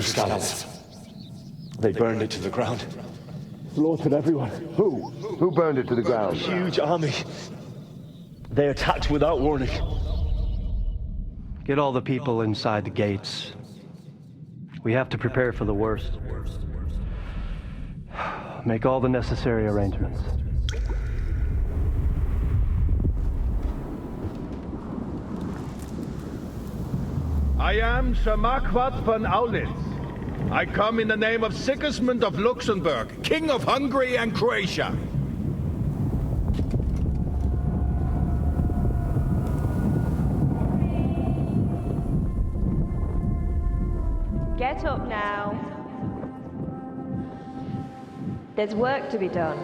Scouts. They burned it to the ground. Slaughtered everyone. Who? Who burned it to the ground? Huge army. They attacked without warning. Get all the people inside the gates. We have to prepare for the worst. Make all the necessary arrangements. I am Sir Marquardt von Aulitz. I come in the name of Sigismund of Luxembourg, King of Hungary and Croatia. Get up now. There's work to be done.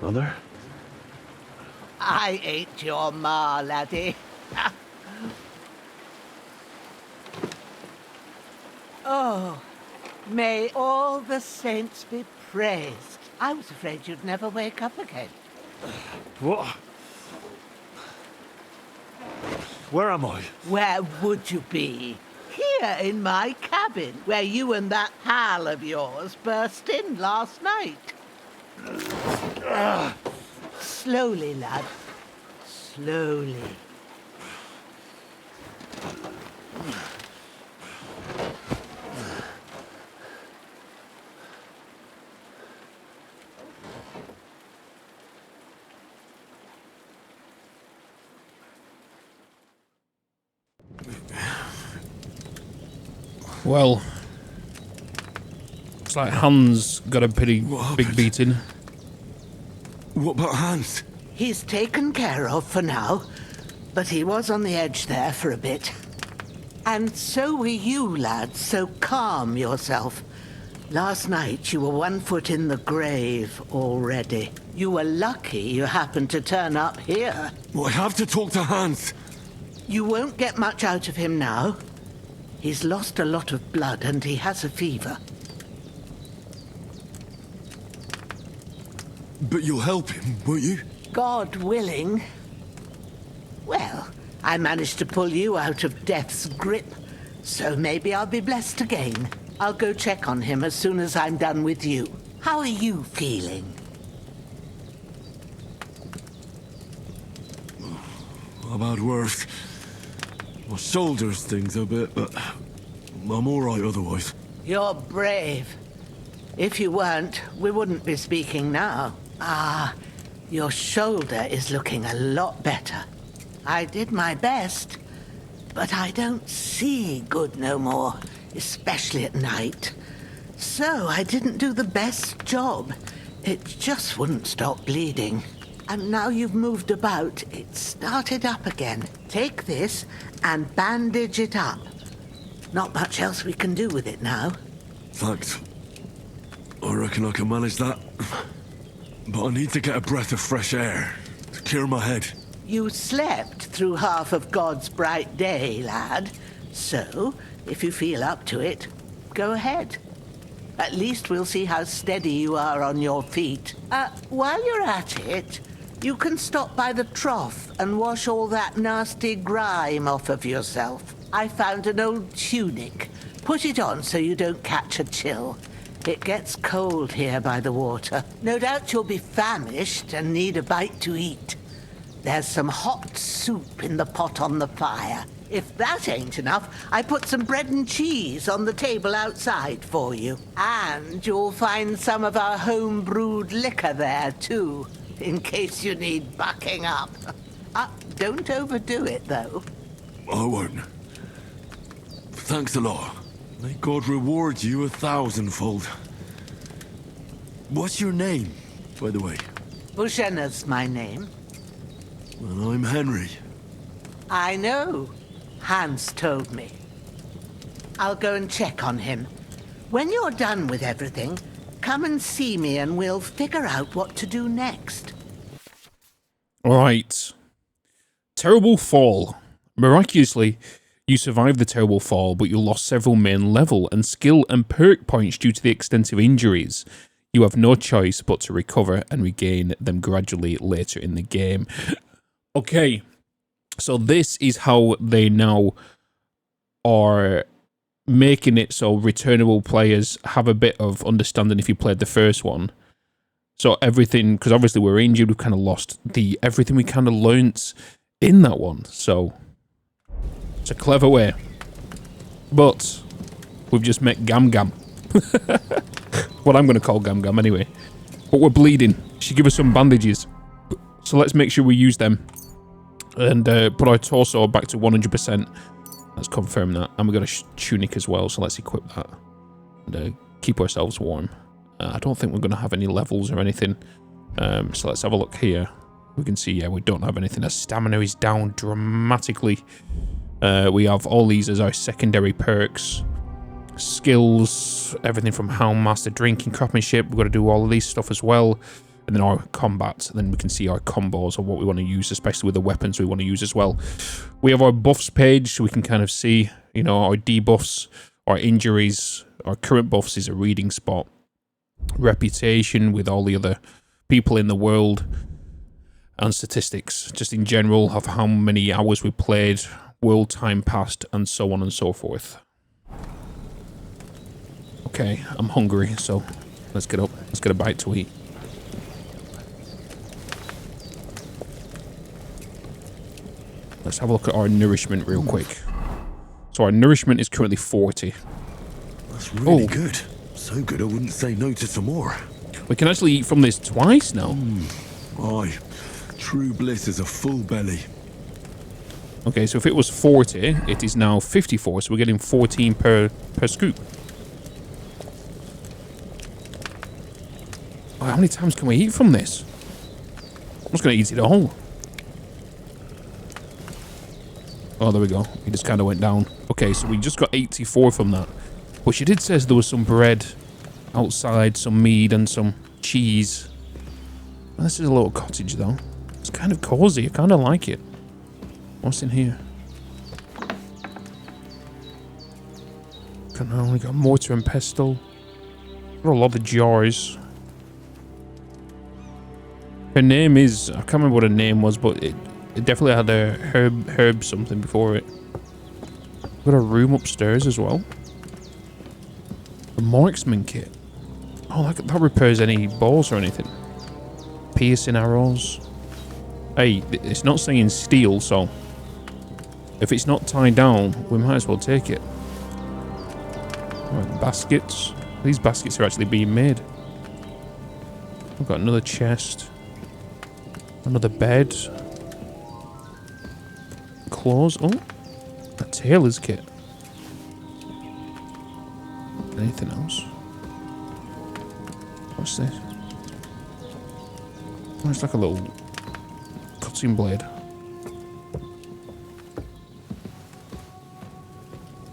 Mother? I ain't your ma, laddie. Oh, may all the saints be praised. I was afraid you'd never wake up again. What? Where am I? Where would you be? Here in my cabin, where you and that pal of yours burst in last night. Slowly, lad. Slowly. Well, looks like Hans got a pretty big beating. What about Hans? He's taken care of for now, but he was on the edge there for a bit. And so were you, lad, so calm yourself. Last night you were 1 foot in the grave already. You were lucky you happened to turn up here. Well, I have to talk to Hans. You won't get much out of him now. He's lost a lot of blood and he has a fever. But you'll help him, won't you? God willing. Well, I managed to pull you out of death's grip, so maybe I'll be blessed again. I'll go check on him as soon as I'm done with you. How are you feeling? About worse. My shoulder's things a bit, but I'm all right otherwise. You're brave. If you weren't, we wouldn't be speaking now. Ah, your shoulder is looking a lot better. I did my best, but I don't see good no more, especially at night. So I didn't do the best job. It just wouldn't stop bleeding. And now you've moved about, it started up again. Take this and bandage it up. Not much else we can do with it now. Thanks. I reckon I can manage that. But I need to get a breath of fresh air to clear my head. You slept through half of God's bright day, lad. So, if you feel up to it, go ahead. At least we'll see how steady you are on your feet. While you're at it, you can stop by the trough and wash all that nasty grime off of yourself. I found an old tunic. Put it on so you don't catch a chill. It gets cold here by the water. No doubt you'll be famished and need a bite to eat. There's some hot soup in the pot on the fire. If that ain't enough, I put some bread and cheese on the table outside for you. And you'll find some of our home-brewed liquor there, too, in case you need bucking up. Don't overdo it, though. I won't. Thanks a lot. May God reward you 1,000-fold. What's your name, by the way? Bushena's my name. Well, I'm Henry. I know. Hans told me. I'll go and check on him. When you're done with everything, come and see me and we'll figure out what to do next. Alright. Terrible fall. Miraculously, you survived the terrible fall, but you lost several main level and skill and perk points due to the extensive injuries. You have no choice but to recover and regain them gradually later in the game. Okay, so this is how they now are making it so returnable players have a bit of understanding if you played the first one. So everything, because obviously we're injured, we've kind of lost everything we kind of learnt in that one. So it's a clever way. But we've just met Gam Gam. What I'm going to call Gam Gam anyway. But we're bleeding. She give us some bandages. So let's make sure we use them. And put our torso back to 100%. Let's confirm that. And we've got a tunic as well, so let's equip that. And keep ourselves warm. I don't think we're going to have any levels or anything. So let's have a look here. We can see, yeah, we don't have anything. Our stamina is down dramatically. We have all these as our secondary perks. Skills, everything from Houndmaster, drinking, craftsmanship. We've got to do all of these stuff as well. And then our combat, and then we can see our combos or what we want to use, especially with the weapons we want to use as well. We have our buffs page, so we can kind of see, you know, our debuffs, our injuries, our current buffs is a reading spot, reputation with all the other people in the world, and statistics, just in general, of how many hours we played, world time passed, and so on and so forth. Okay, I'm hungry, so let's get up, let's get a bite to eat. Let's have a look at our nourishment real quick. So our nourishment is currently 40. That's really good. So good I wouldn't say no to some more. We can actually eat from this twice now. Aye. True bliss is a full belly. Okay, so if it was 40, it is now 54, so we're getting 14 per scoop. Oh, how many times can we eat from this? I'm just going to eat it all. Oh, there we go. It just kind of went down. Okay, so we just got 84 from that. But she did say there was some bread outside, some mead and some cheese. Well, this is a little cottage, though. It's kind of cozy. I kind of like it. What's in here? We got mortar and pestle. Got a lot of jars. Her name is... I can't remember what her name was, but it definitely had a herb something before it. Got a room upstairs as well. A marksman kit. Oh, that repairs any balls or anything. Piercing arrows. Hey, it's not saying steel, so if it's not tied down, we might as well take it. Right, baskets. These baskets are actually being made. We've got another chest. Another bed. Claws. Oh, a tailor's kit. Anything else? What's this? Oh, it's like a little cutting blade.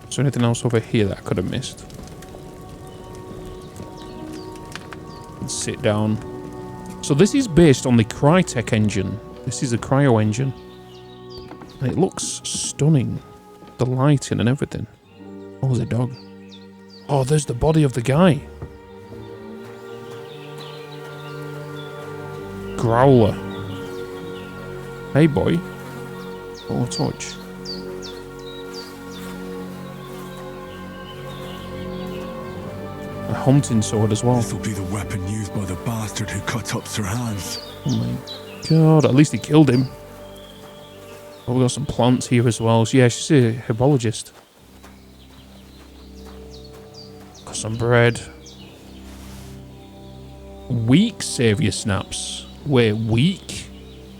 Is there anything else over here that I could have missed? Let's sit down. So this is based on the Crytek engine. This is a cryo engine. And it looks stunning. The lighting and everything. Oh, there's a dog. Oh, there's the body of the guy. Growler. Hey, boy. Oh, touch. A hunting sword as well. This will be the weapon used by the bastard who cut up Sir Hans. Oh my god, at least he killed him. Oh, we got some plants here as well. So yeah, she's a herbologist. Got some bread. Weak saviour snaps. Wait, weak?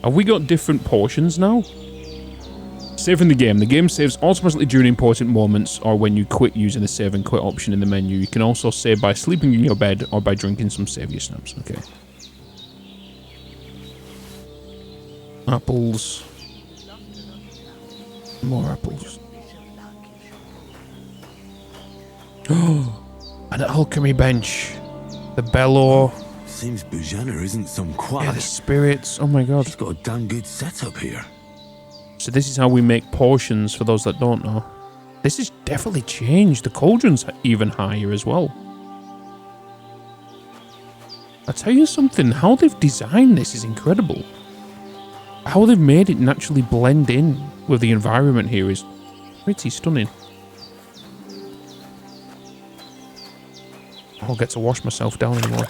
Have we got different portions now? Saving the game. The game saves automatically during important moments or when you quit using the save and quit option in the menu. You can also save by sleeping in your bed or by drinking some saviour snaps. Okay. Apples. More apples. Oh, an alchemy bench. The bellow. Seems Bujana isn't some quack. Yeah, the spirits. Oh my god. She's got a damn good setup here. So this is how we make potions, for those that don't know. This has definitely changed. The cauldron's even higher as well. I'll tell you something, how they've designed this is incredible. How they've made it naturally blend in with the environment here is pretty stunning. I'll get to wash myself down anymore.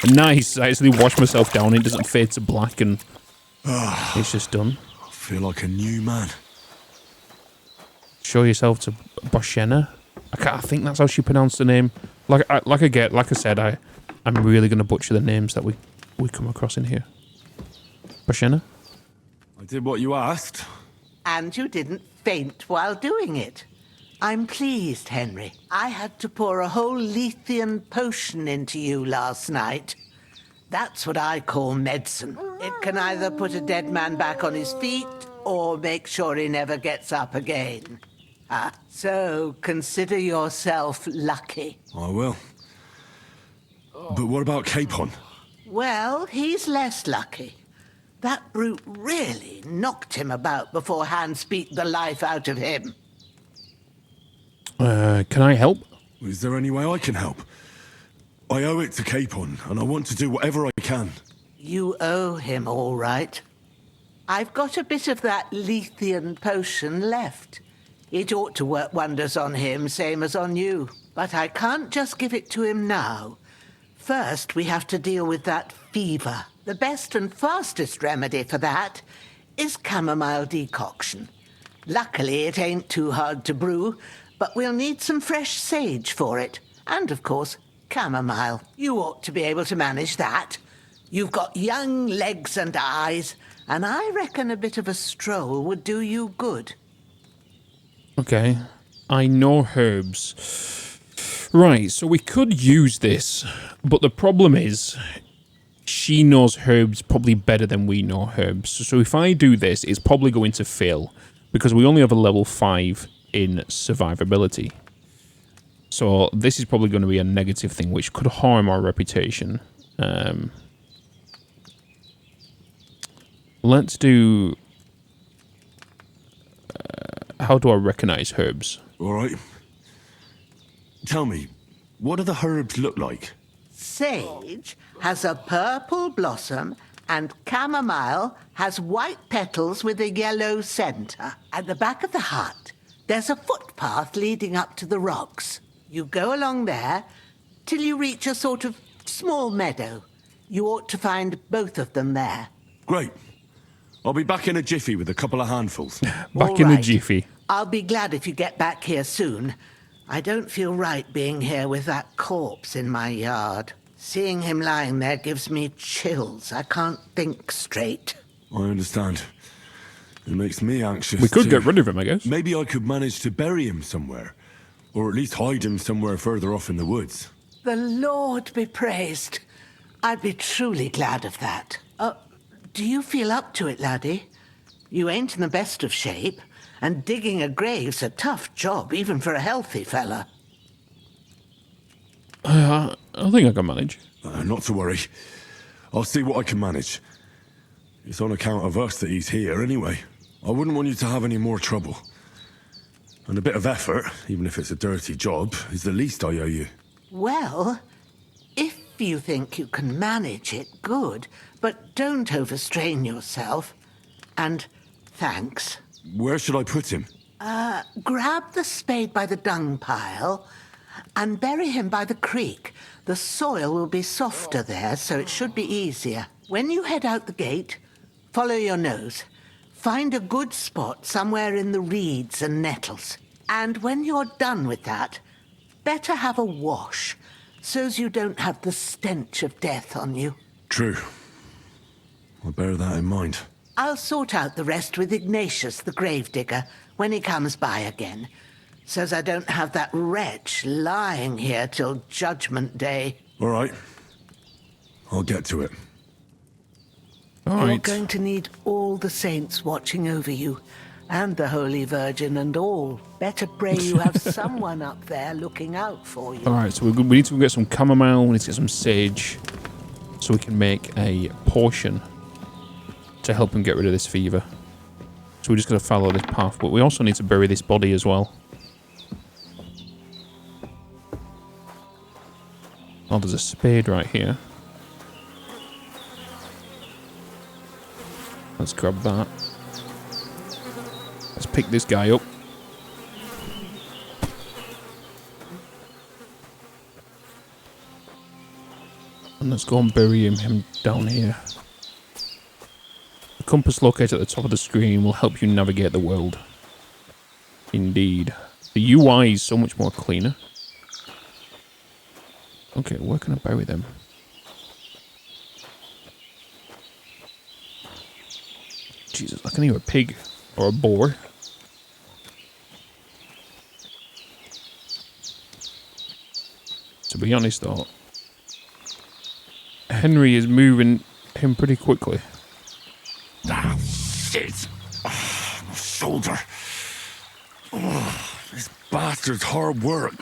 Nice, I actually washed myself down, it doesn't fade to black and it's just done. I feel like a new man. Show yourself to Boshena. I think that's how she pronounced the name. Like I said, I'm really going to butcher the names that we come across in here. Boshena? I did what you asked. And you didn't faint while doing it. I'm pleased, Henry. I had to pour a whole Lethean potion into you last night. That's what I call medicine. It can either put a dead man back on his feet or make sure he never gets up again. So consider yourself lucky. I will. But what about Capon? Well, he's less lucky. That brute really knocked him about before Hans beat the life out of him. Can I help? Is there any way I can help? I owe it to Capon, and I want to do whatever I can. You owe him, all right. I've got a bit of that Lethean potion left. It ought to work wonders on him, same as on you. But I can't just give it to him now. First, we have to deal with that fever. The best and fastest remedy for that is chamomile decoction. Luckily, it ain't too hard to brew, but we'll need some fresh sage for it. And, of course, chamomile. You ought to be able to manage that. You've got young legs and eyes, and I reckon a bit of a stroll would do you good. Okay. I know herbs. Right, so we could use this, but the problem is she knows herbs probably better than we know herbs. So if I do this, it's probably going to fail because we only have a level 5 in survivability. So this is probably going to be a negative thing, which could harm our reputation. Let's do... how do I recognize herbs? All right. Tell me, what do the herbs look like? Sage has a purple blossom, and chamomile has white petals with a yellow center. At the back of the hut, there's a footpath leading up to the rocks. You go along there till you reach a sort of small meadow. You ought to find both of them there. Great. I'll be back in a jiffy with a couple of handfuls. Back in a jiffy. I'll be glad if you get back here soon. I don't feel right being here with that corpse in my yard. Seeing him lying there gives me chills. I can't think straight. I understand. It makes me anxious. We could too. get rid of him, I guess. Maybe I could manage to bury him somewhere. Or at least hide him somewhere further off in the woods. The Lord be praised. I'd be truly glad of that. Do you feel up to it, laddie? You ain't in the best of shape, and digging a grave's a tough job, even for a healthy fella. I think I can manage. Not to worry. I'll see what I can manage. It's on account of us that he's here anyway. I wouldn't want you to have any more trouble. And a bit of effort, even if it's a dirty job, is the least I owe you. Well, if you think you can manage it, good. But don't overstrain yourself. And thanks. Where should I put him? Grab the spade by the dung pile and bury him by the creek. The soil will be softer there, so it should be easier. When you head out the gate, follow your nose. Find a good spot somewhere in the reeds and nettles. And when you're done with that, better have a wash, so's you don't have the stench of death on you. True. I'll bear that in mind. I'll sort out the rest with Ignatius, the gravedigger, when he comes by again, so's I don't have that wretch lying here till Judgment Day. All right. I'll get to it. All You're right. going to need all the saints watching over you, and the Holy Virgin and all. Better pray you have someone up there looking out for you. All right, so we need to get some chamomile, we need to get some sage, so we can make a potion to help him get rid of this fever. So we're just going to follow this path, but we also need to bury this body as well. Oh, there's a spade right here. Let's grab that. Let's pick this guy up. And let's go and bury him down here. The compass located at the top of the screen will help you navigate the world. Indeed. The UI is so much more cleaner. Okay, where can I bury them? Jesus, I can hear a pig or a boar. To be honest though, Henry is moving him pretty quickly. Ah, shit. Oh, my shoulder. Oh, this bastard's hard work.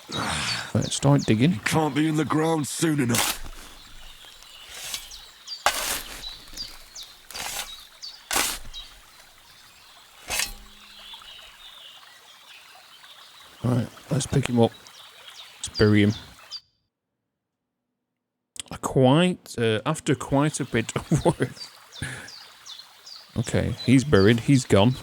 Right, start digging. Can't be in the ground soon enough. Alright, let's pick him up. Let's bury him. After quite a bit of work. Okay, he's buried. He's gone.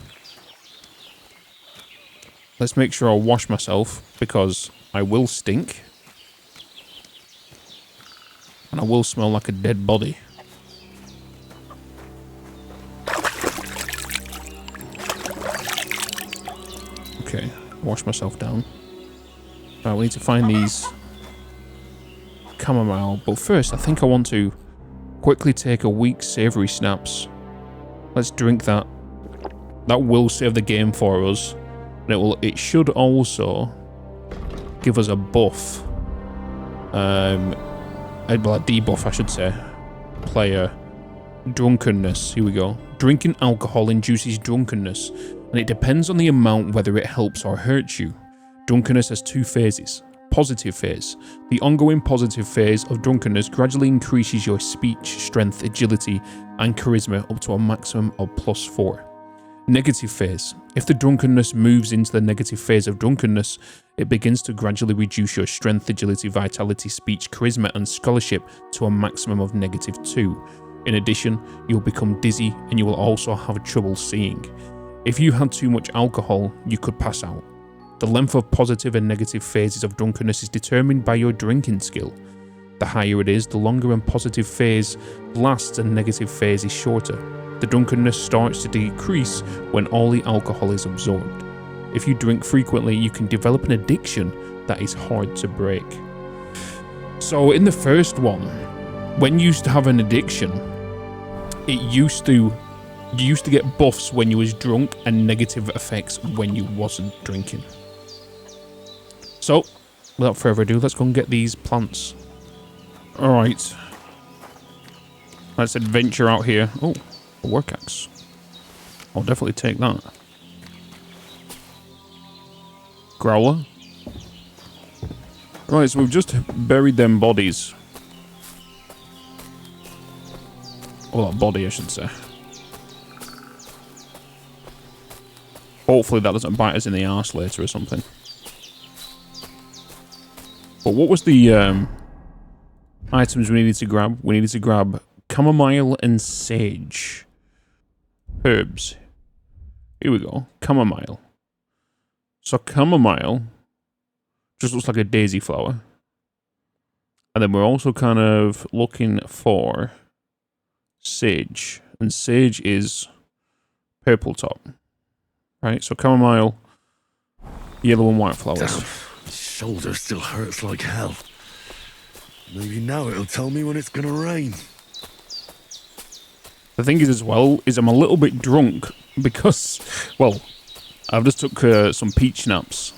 Let's make sure I wash myself, because I will stink. And I will smell like a dead body. Okay, wash myself down. Right, we need to find these chamomile, but first I think I want to quickly take a week's savoury snaps. Let's drink that. That will save the game for us. And it should also give us a buff. A debuff, I should say. Player drunkenness. Here we go. Drinking alcohol induces drunkenness, and it depends on the amount whether it helps or hurts you. Drunkenness has two phases. Positive phase. The ongoing positive phase of drunkenness gradually increases your speech, strength, agility, and charisma up to a maximum of +4. Negative phase. If the drunkenness moves into the negative phase of drunkenness, it begins to gradually reduce your strength, agility, vitality, speech, charisma, and scholarship to a maximum of -2. In addition, you'll become dizzy and you will also have trouble seeing. If you had too much alcohol, you could pass out. The length of positive and negative phases of drunkenness is determined by your drinking skill. The higher it is, the longer a positive phase lasts and negative phase is shorter. The drunkenness starts to decrease when all the alcohol is absorbed. If you drink frequently, you can develop an addiction that is hard to break. So in the first one, when you used to have an addiction, you used to get buffs when you was drunk and negative effects when you wasn't drinking. So, without further ado, let's go and get these plants. Alright. Let's adventure out here. Oh, a work axe. I'll definitely take that. Growler. Right, so we've just buried them bodies. Or that body, I should say. Hopefully that doesn't bite us in the arse later or something. But what was the items we needed to grab? We needed to grab chamomile and sage. Herbs. Here we go. Chamomile. So chamomile just looks like a daisy flower. And then we're also kind of looking for sage. and sage is purple top. Right, so chamomile, yellow and white flowers. Damn, my shoulder still hurts like hell. Maybe now it'll tell me when it's gonna rain. The thing is as well, is I'm a little bit drunk because, well, I've just took some peach naps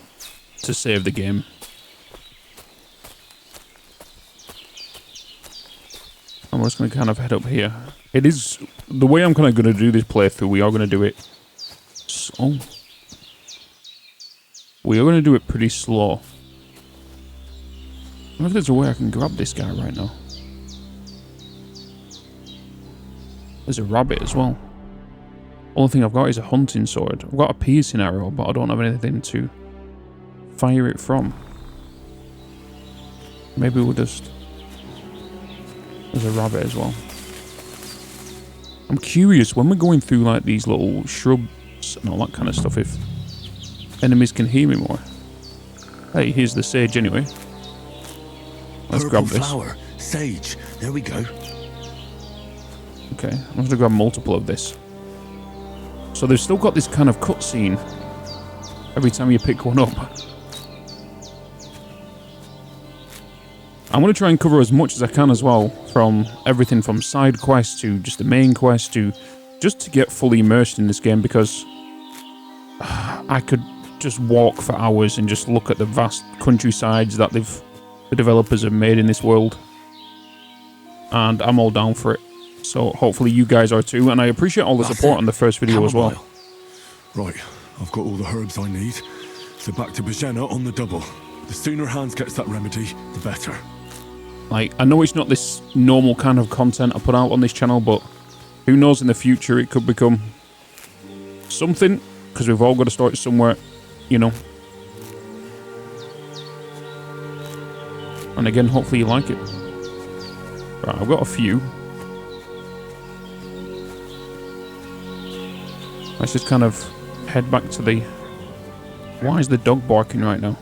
to save the game. I'm just going to kind of head up here. It is, the way I'm kind of going to do this playthrough, we are going to do it, we are going to do it pretty slow. I wonder if there's a way I can grab this guy right now. There's a rabbit as well. Only thing I've got is a hunting sword. I've got a piercing arrow, but I don't have anything to fire it from. Maybe we'll just... There's a rabbit as well. I'm curious, when we're going through like these little shrubs and all that kind of stuff, if enemies can hear me more. Hey, here's the sage anyway. Let's grab this. Flower, sage, there we go. Okay, I'm going to grab multiple of this. So they've still got this kind of cutscene every time you pick one up. I'm going to try and cover as much as I can as well, from everything from side quests to just the main quest to just to get fully immersed in this game, because I could just walk for hours and just look at the vast countrysides that the developers have made in this world. And I'm all down for it. So hopefully you guys are too, and I appreciate all the support on the first video as well. Right, I've got all the herbs I need, so back to Bajena on the double. The sooner Hans gets that remedy, the better. Like, I know it's not this normal kind of content I put out on this channel, but who knows, in the future it could become something, because we've all got to start somewhere, you know. And again, hopefully you like it. Right, I've got a few. Let's just kind of head back to the... Why is the dog barking right now?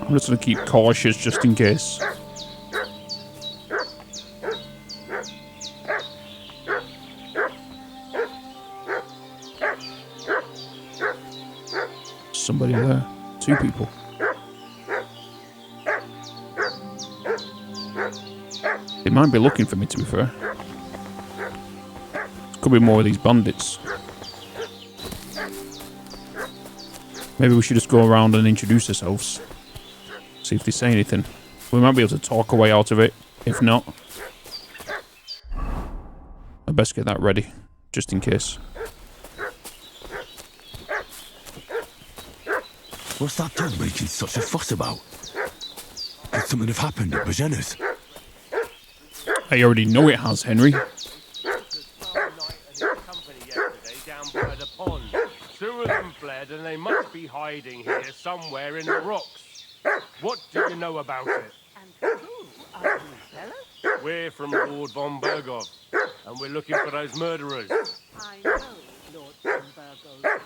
I'm just going to keep cautious just in case. Somebody there. 2 people. They might be looking for me, to be fair. Could be more of these bandits. Maybe we should just go around and introduce ourselves. See if they say anything. We might be able to talk our way out of it. If not, I best get that ready, just in case. What's that dog making such a fuss about? Could something have happened at Bajena's? I already know it has, Henry. Two of them fled, and they must be hiding here somewhere in the rocks. What do you know about it? And who are you, fellas? We're from Lord von Bergov, and we're looking for those murderers. I know Lord von Bergov,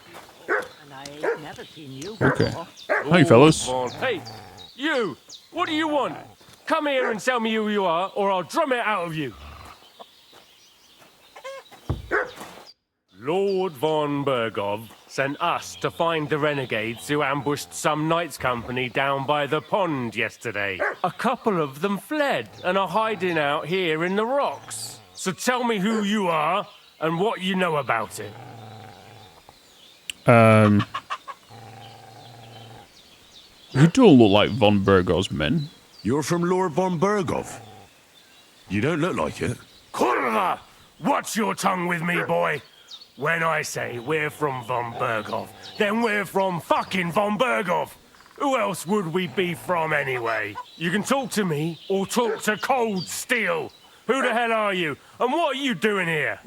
and I ain't never seen you before. Okay. Hi, fellas. Hey, you! What do you want? Come here and tell me who you are, or I'll drum it out of you. Lord von Bergov sent us to find the renegades who ambushed some knights' company down by the pond yesterday. A couple of them fled and are hiding out here in the rocks. So tell me who you are and what you know about it. You don't look like von Bergov's men. You're from Lord von Bergov? You don't look like it. Kurva! Watch your tongue with me, boy. When I say we're from von Bergov, then we're from fucking von Bergov. Who else would we be from anyway? You can talk to me or talk to Cold Steel. Who the hell are you? And what are you doing here?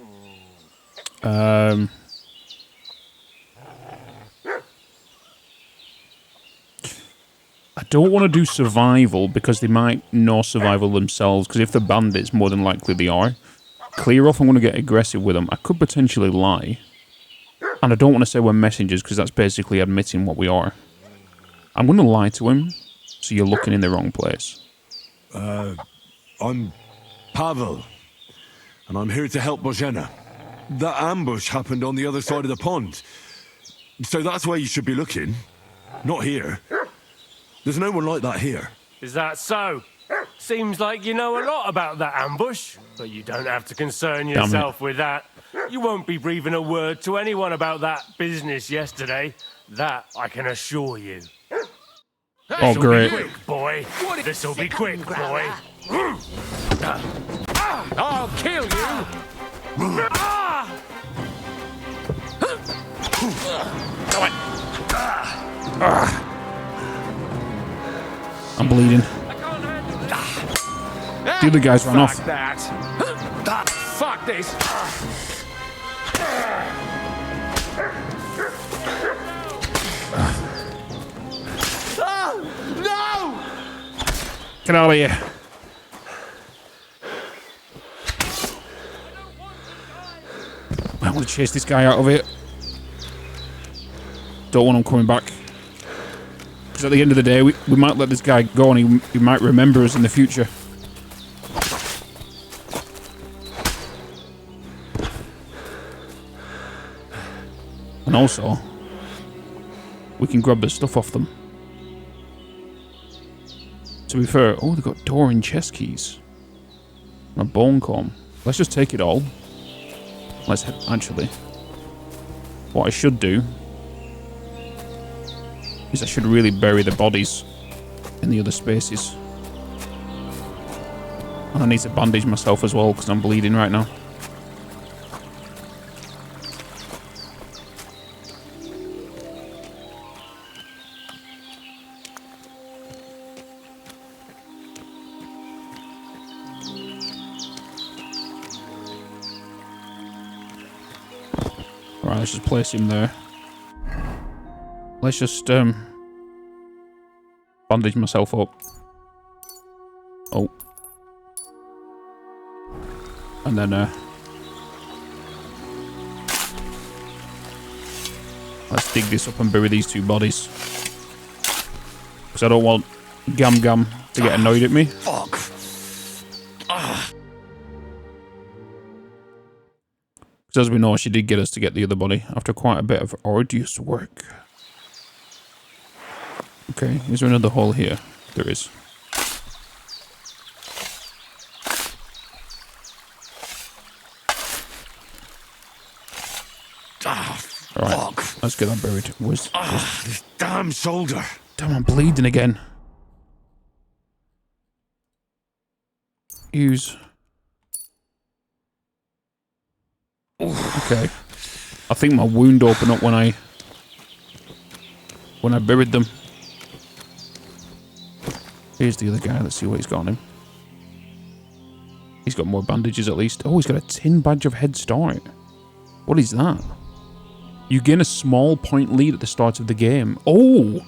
I don't want to do survival because they might know survival themselves, because if they're bandits, more than likely they are. clear off, I'm going to get aggressive with them. I could potentially lie. And I don't want to say we're messengers, because that's basically admitting what we are. I'm going to lie to him, so you're looking in the wrong place. I'm Pavel, and I'm here to help Bozhena. That ambush happened on the other side of the pond. So that's where you should be looking. Not here. There's no one like that here. Is that so? Seems like you know a lot about that ambush, but you don't have to concern yourself with that. You won't be breathing a word to anyone about that business yesterday. That I can assure you. Oh, great. Quick, boy. This'll be quick, boy. I'll kill you. I'm bleeding. The other guys run off. That. Fuck this. No! Get out of here. I want to chase this guy out of it. Don't want him coming back. Because at the end of the day, we might let this guy go and he might remember us in the future. And also, we can grab the stuff off them. To be fair, oh, they've got door and chest keys. And a bone comb. Let's just take it all. Let's actually. What I should do is I should really bury the bodies in the other spaces. And I need to bandage myself as well because I'm bleeding right now. Right, let's just place him there. Let's just bandage myself up. Oh. And then let's dig this up and bury these two bodies. Because I don't want Gam Gam to get annoyed at me. Fuck. Because as we know, she did get us to get the other body after quite a bit of arduous work. Okay, is there another hole here? There is. Alright, let's get that buried. Where's this damn shoulder. Damn, I'm bleeding again. Use. Okay. I think my wound opened up when I buried them. Here's the other guy. Let's see what he's got on him. He's got more bandages at least. Oh, he's got a tin badge of head start. What is that? You gain a small point lead at the start of the game. Oh!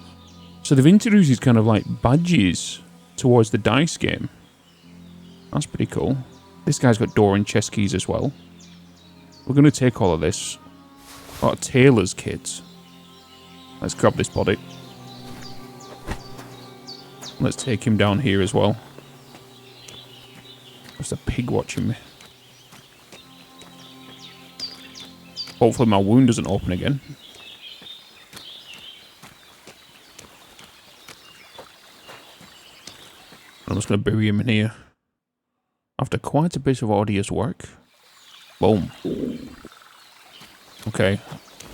So they've introduced these kind of like badges towards the dice game. That's pretty cool. This guy's got door and chest keys as well. We're going to take all of this. Got a tailor's kit. Let's grab this body. Let's take him down here as well. There's a pig watching me. Hopefully my wound doesn't open again. I'm just going to bury him in here. After quite a bit of arduous work. Boom. Okay.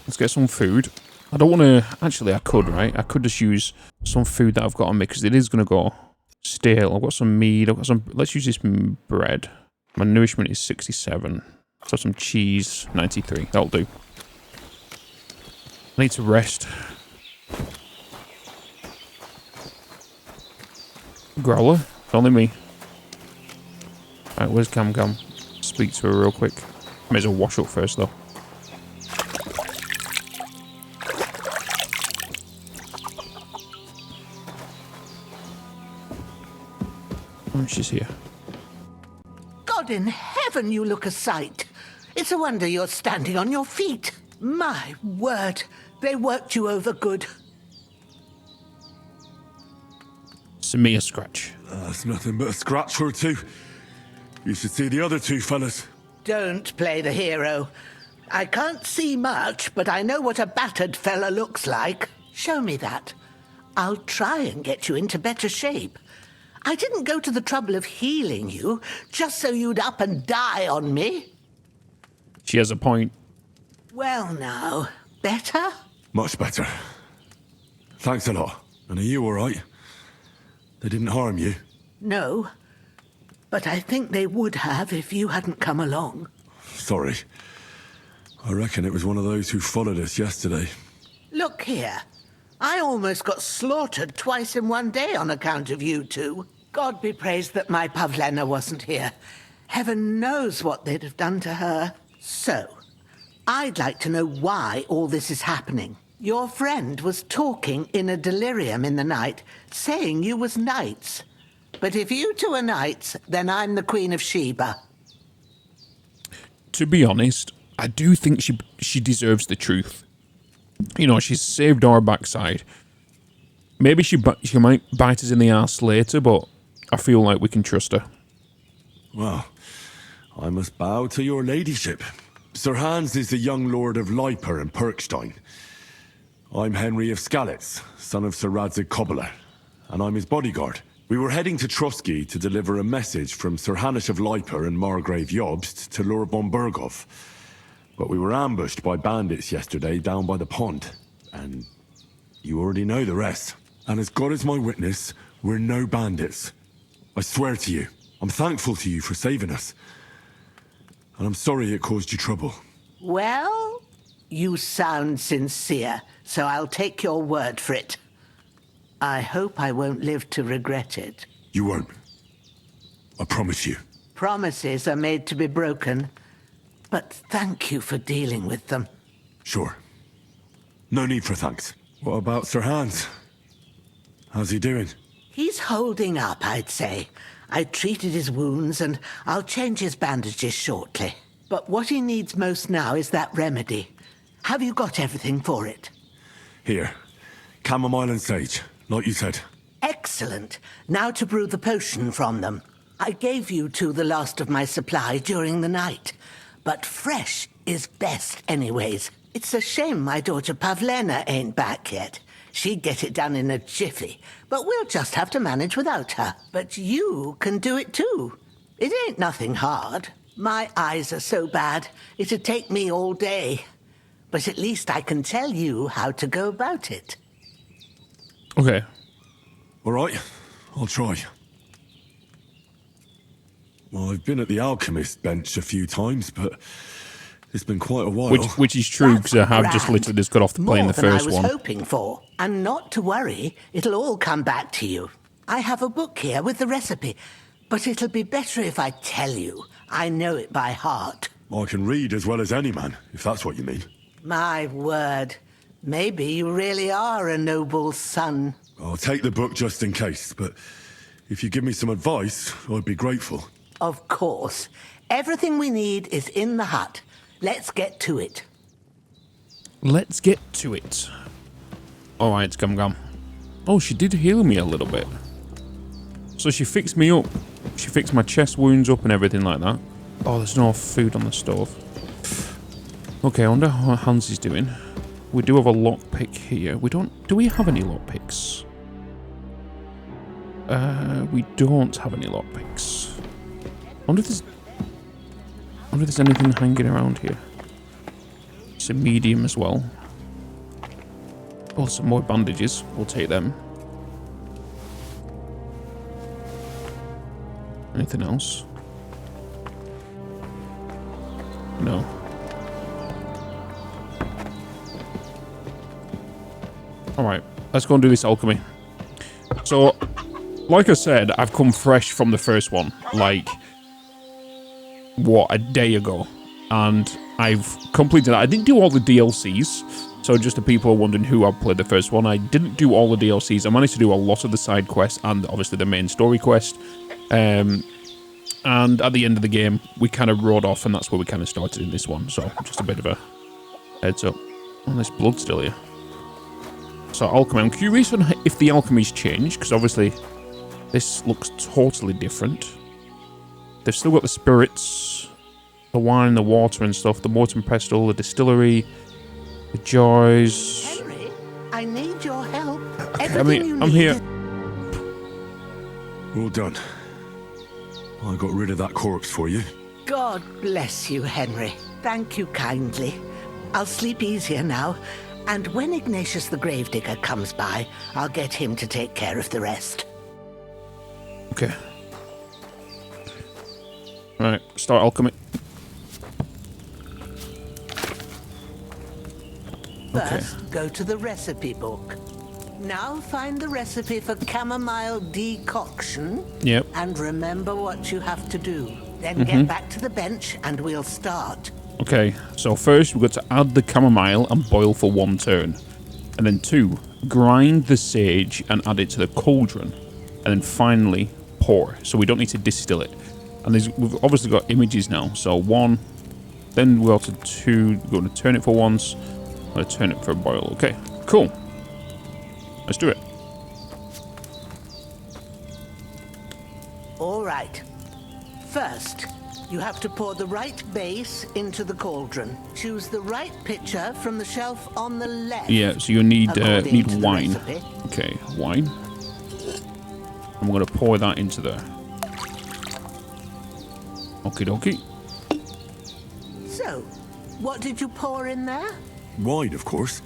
Let's get some food. I don't want to... Actually, I could, right? I could just use some food that I've got on me because it is going to go stale. I've got some meat. I've got some... Let's use this bread. My nourishment is 67. Let's have some cheese. 93. That'll do. I need to rest. Growler? It's only me. Alright, where's Cam Cam? Speak to her real quick. May as well wash up first, though. Oh, she's here. God in heaven! heaven, you look a sight. It's a wonder you're standing on your feet. My word, they worked you over good. It's a mere scratch. That's nothing but a scratch or two. You should see the other two fellas. Don't play the hero. I can't see much, but I know what a battered fella looks like. Show me that. I'll try and get you into better shape. I didn't go to the trouble of healing you just so you'd up and die on me. She has a point. Well now, better? Much better. Thanks a lot. And are you all right? They didn't harm you? No, but I think they would have if you hadn't come along. Sorry. I reckon it was one of those who followed us yesterday. Look here. I almost got slaughtered twice in one day on account of you two. God be praised that my Pavlena wasn't here. Heaven knows what they'd have done to her. So, I'd like to know why all this is happening. Your friend was talking in a delirium in the night, saying you was knights. But if you two are knights, then I'm the Queen of Sheba. To be honest, I do think she deserves the truth. You know, she's saved our backside. Maybe she might bite us in the arse later, but I feel like we can trust her. Well, I must bow to your ladyship. Sir Hans is the young lord of Leiper and Perkstein. I'm Henry of Skalitz, son of Sir Radzig Cobbler, and I'm his bodyguard. We were heading to Trosky to deliver a message from Sir Hanish of Leiper and Margrave Jobst to Lord von Berghoff. But we were ambushed by bandits yesterday down by the pond, and you already know the rest. And as God is my witness, we're no bandits. I swear to you, I'm thankful to you for saving us. And I'm sorry it caused you trouble. Well, you sound sincere, so I'll take your word for it. I hope I won't live to regret it. You won't. I promise you. Promises are made to be broken, but thank you for dealing with them. Sure. No need for thanks. What about Sir Hans? How's he doing? He's holding up, I'd say. I treated his wounds, and I'll change his bandages shortly. But what he needs most now is that remedy. Have you got everything for it? Here. Chamomile and sage, like you said. Excellent. Now to brew the potion from them. I gave you two the last of my supply during the night. But fresh is best anyways. It's a shame my daughter Pavlena ain't back yet. She'd get it done in a jiffy, but we'll just have to manage without her. But you can do it too. It ain't nothing hard. My eyes are so bad, it'd take me all day. But at least I can tell you how to go about it. Okay. All right, I'll try. Well, I've been at the alchemist bench a few times, but it's been quite a while. Which is true, because I have just literally just got off the plane the first one. More than I was hoping for. And not to worry, it'll all come back to you. I have a book here with the recipe, but it'll be better if I tell you. I know it by heart. I can read as well as any man, if that's what you mean. My word. Maybe you really are a noble son. I'll take the book just in case, but if you give me some advice, I'd be grateful. Of course. Everything we need is in the hut. Let's get to it. Let's get to it. Alright, come. Oh, she did heal me a little bit. So she fixed me up. She fixed my chest wounds up and everything like that. Oh, there's no food on the stove. Okay, I wonder how Hans is doing. We do have a lockpick here. We don't... Do we have any lockpicks? We don't have any lockpicks. I wonder if there's anything hanging around here. It's a medium as well. Oh, some more bandages. We'll take them. Anything else? No. Alright, let's go and do this alchemy. So, like I said, I've come fresh from the first one. Like, what, a day ago. And I've completed it. I didn't do all the DLCs. So just the people are wondering who I've played the first one. I didn't do all the DLCs. I managed to do a lot of the side quests and obviously the main story quest. And And at the end of the game, we kind of rode off, and that's where we kind of started in this one. So just a bit of a heads up. Oh, there's blood still here. So alchemy. I'm curious on if the alchemy's changed, because obviously this looks totally different. They've still got the spirits, the wine, the water and stuff, the mortar and pestle, the distillery, the jars. Henry, I need your help. I mean, I'm here. All done. I got rid of that corpse for you. God bless you, Henry. Thank you kindly. I'll sleep easier now, and when Ignatius the Gravedigger comes by, I'll get him to take care of the rest. Okay. Right, start alchemy. First, go to the recipe book. Now find the recipe for chamomile decoction. Yep. And remember what you have to do. Then get back to the bench and we'll start. Okay, so first we've got to add the chamomile and boil for 1 turn. And then 2, grind the sage and add it to the cauldron. And then finally, pour. So we don't need to distill it. And we've obviously got images now. So 1, then we go to 2, we're going to turn it for once. I'm going to turn it for a boil. Okay, cool. Let's do it. All right. First, you have to pour the right base into the cauldron. Choose the right pitcher from the shelf on the left. Yeah, so you need according to the wine. recipe. Okay, wine. I'm going to pour that into there. Okie dokie. So, what did you pour in there? Wide, of course.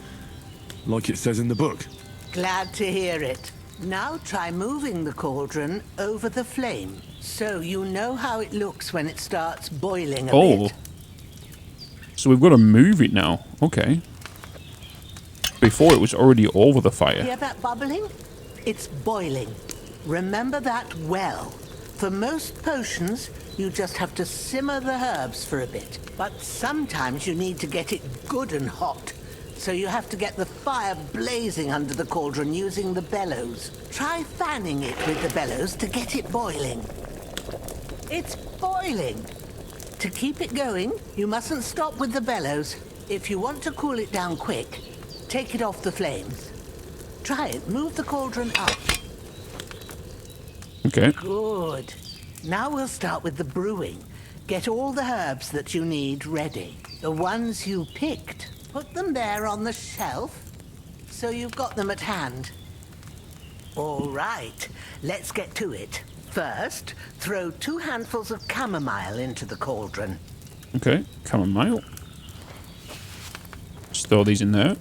Like it says in the book. Glad to hear it. Now try moving the cauldron over the flame, so you know how it looks when it starts boiling a bit. So we've got to move it now. Okay. Before it was already over the fire. Hear that bubbling? It's boiling. Remember that well. For most potions, you just have to simmer the herbs for a bit. But sometimes you need to get it good and hot. So you have to get the fire blazing under the cauldron using the bellows. Try fanning it with the bellows to get it boiling. It's boiling. To keep it going, you mustn't stop with the bellows. If you want to cool it down quick, take it off the flames. Try it. Move the cauldron up. Okay. Good. Now we'll start with the brewing. Get all the herbs that you need ready. The ones you picked. Put them there on the shelf, so you've got them at hand. All right, let's get to it. First, throw 2 handfuls of chamomile into the cauldron. Okay, chamomile. Just throw these in there.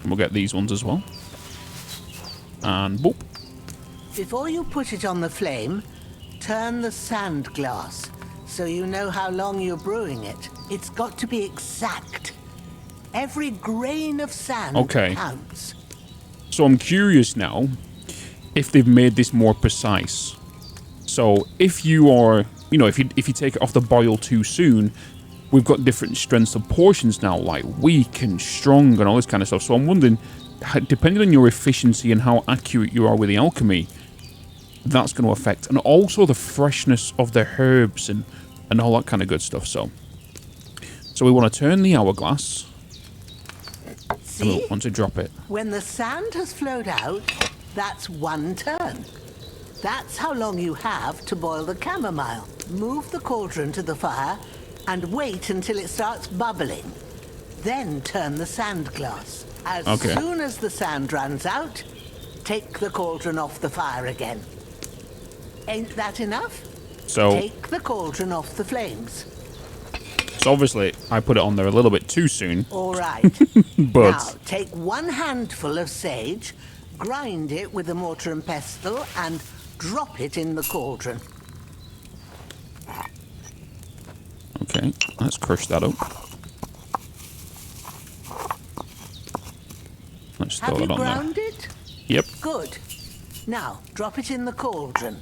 And we'll get these ones as well. And boop. Before you put it on the flame, turn the sand glass, so you know how long you're brewing it. It's got to be exact. Every grain of sand counts. So I'm curious now if they've made this more precise. So if you are, you know, if you take it off the boil too soon, we've got different strengths of portions now, like weak and strong and all this kind of stuff. So I'm wondering, depending on your efficiency and how accurate you are with the alchemy, that's going to affect, and also the freshness of the herbs and all that kind of good stuff. So we want to turn the hourglass. See? And we want to drop it. When the sand has flowed out, that's 1 turn. That's how long you have to boil the chamomile. Move the cauldron to the fire and wait until it starts bubbling. Then turn the sand glass. As soon as the sand runs out, take the cauldron off the fire again. Ain't that enough? So take the cauldron off the flames. So obviously I put it on there a little bit too soon. All right. But now take 1 handful of sage, grind it with a mortar and pestle, and drop it in the cauldron. okay, let's crush that up. Let's throw Have you it on there. ground it? Yep. Good. Now, drop it in the cauldron.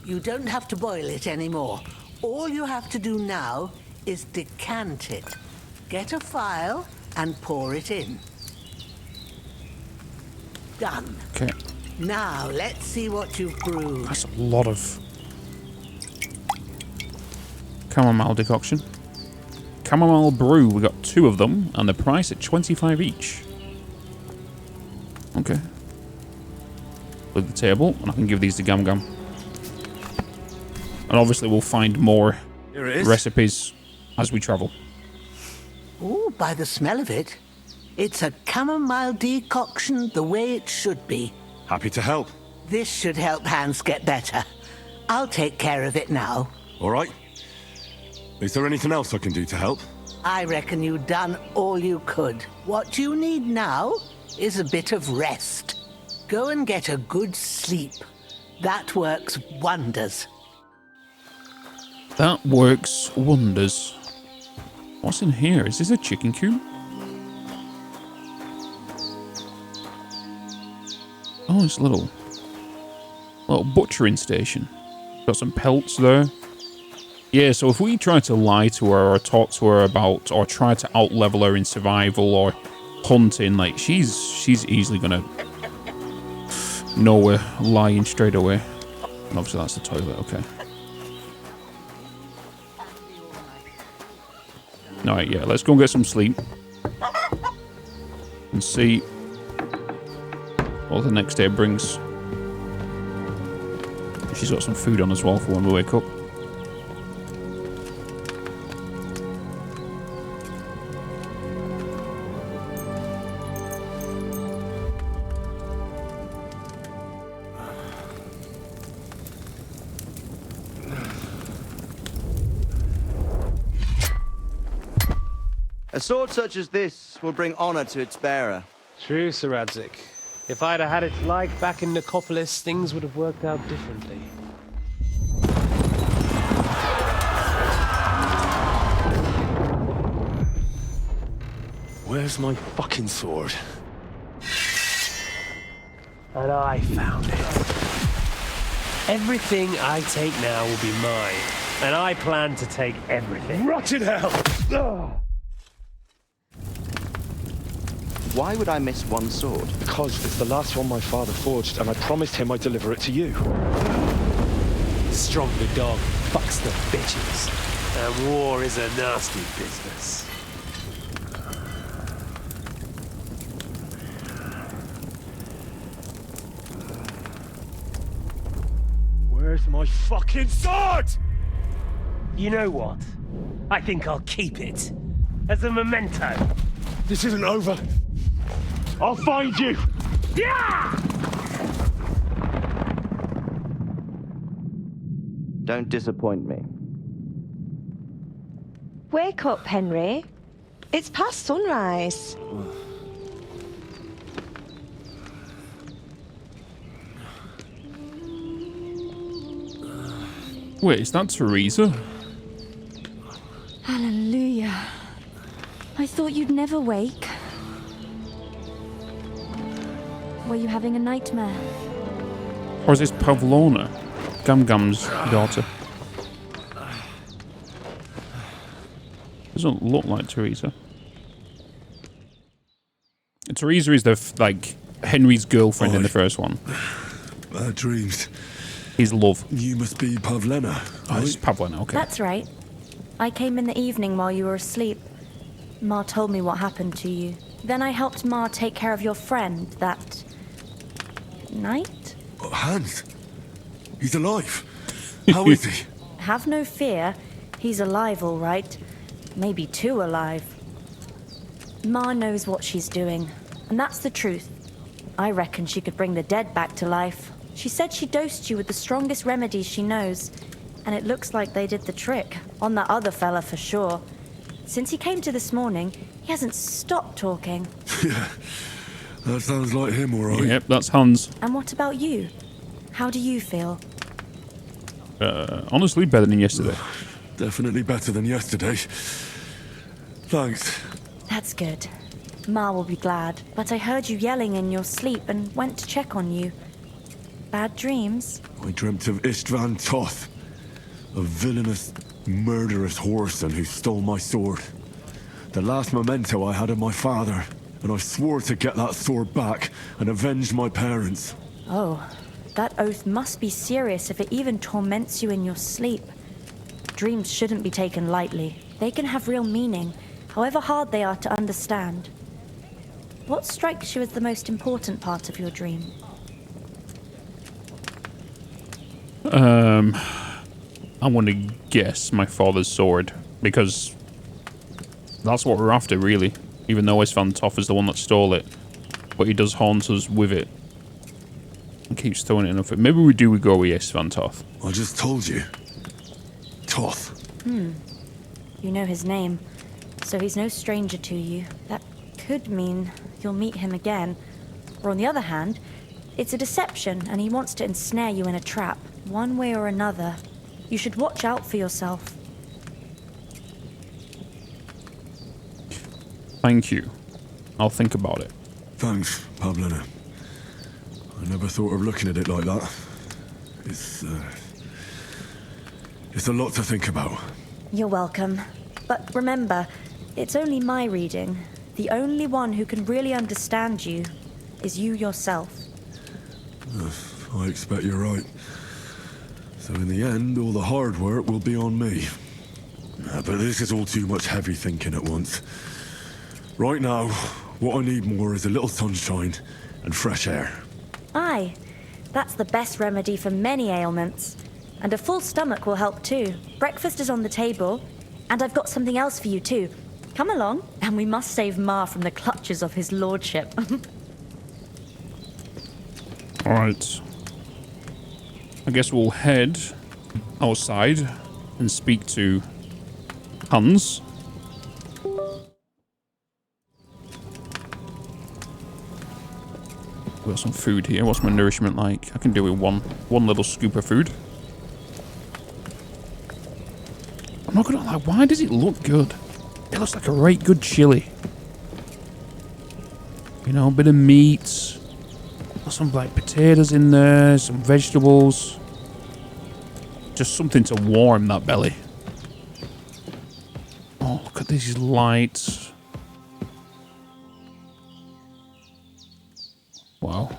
You don't have to boil it anymore. All you have to do now is decant it. Get a phial and pour it in. Done. Okay. Now, let's see what you've brewed. That's a lot of chamomile decoction. Chamomile brew, we got 2 of them, and the price at 25 each. Okay. With the table, and I can give these to Gam Gam. And obviously we'll find more recipes as we travel. Ooh, by the smell of it, it's a chamomile decoction the way it should be. Happy to help. This should help Hans get better. I'll take care of it now. All right. Is there anything else I can do to help? I reckon you've done all you could. What you need now is a bit of rest. Go and get a good sleep. That works wonders. That works wonders. What's in here? Is this a chicken coop? Oh, it's a little butchering station. Got some pelts there. Yeah, so if we try to lie to her or talk to her about, or try to outlevel her in survival or hunting, like she's easily gonna know we're lying straight away. And obviously that's the toilet, okay. Alright, yeah, let's go and get some sleep. And see what the next day brings. She's got some food on as well for when we wake up. A sword such as this will bring honor to its bearer. True, Sir Radzik. If I'd have had it like back in Nicopolis, things would have worked out differently. Where's my fucking sword? And I found it. Everything I take now will be mine, and I plan to take everything. Rotted hell! Ugh. Why would I miss one sword? Because it's the last one my father forged, and I promised him I'd deliver it to you. Stronger dog fucks the bitches, and war is a nasty business. Where's my fucking sword? You know what? I think I'll keep it as a memento. This isn't over. I'll find you! Yeah! Don't disappoint me. Wake up, Henry. It's past sunrise. Wait, is that Teresa? Hallelujah. I thought you'd never wake. Were you having a nightmare? Or is this Pavlona, Gam Gam's daughter? Doesn't look like Teresa. Teresa is the Henry's girlfriend in the first one. Bad dreams. His love. You must be Pavlena. Oh, it's Pavlena, okay. That's right. I came in the evening while you were asleep. Ma told me what happened to you. Then I helped Ma take care of your friend that night? Oh, Hans. He's alive. How is he? Have no fear. He's alive, all right. Maybe too alive. Ma knows what she's doing, and that's the truth. I reckon she could bring the dead back to life. She said she dosed you with the strongest remedies she knows, and it looks like they did the trick. On that other fella for sure. Since he came to this morning, he hasn't stopped talking. Yeah, that sounds like him, all right. Yep, that's Hans. And what about you? How do you feel? Honestly, better than yesterday. Definitely better than yesterday. Thanks. That's good. Ma will be glad. But I heard you yelling in your sleep and went to check on you. Bad dreams? I dreamt of Istvan Toth, a villainous, murderous whoreson who stole my sword. The last memento I had of my father, and I swore to get that sword back and avenge my parents. Oh, that oath must be serious if it even torments you in your sleep. Dreams shouldn't be taken lightly. They can have real meaning, however hard they are to understand. What strikes you as the most important part of your dream? I want to guess my father's sword, because that's what we're after, really. Even though Isvantov is the one that stole it, but he does haunt us with it and keeps throwing it enough. Maybe we do go with Isvantov. I just told you. Toth. You know his name, so he's no stranger to you. That could mean you'll meet him again. Or on the other hand, it's a deception and he wants to ensnare you in a trap, one way or another. You should watch out for yourself. Thank you. I'll think about it. Thanks, Pavlina. I never thought of looking at it like that. It's a lot to think about. You're welcome. But remember, it's only my reading. The only one who can really understand you is you yourself. I expect you're right. So in the end, all the hard work will be on me. But this is all too much heavy thinking at once. Right now, what I need more is a little sunshine and fresh air. Aye, that's the best remedy for many ailments. And a full stomach will help too. Breakfast is on the table, and I've got something else for you too. Come along, and we must save Ma from the clutches of his lordship. Alright. I guess we'll head outside and speak to Hans. We've got some food here. What's my nourishment like? I can do with one little scoop of food. I'm not gonna lie, why does it look good? It looks like a right good chili. You know, a bit of meat. Got some like potatoes in there, some vegetables. Just something to warm that belly. Oh, look at these lights. Wow.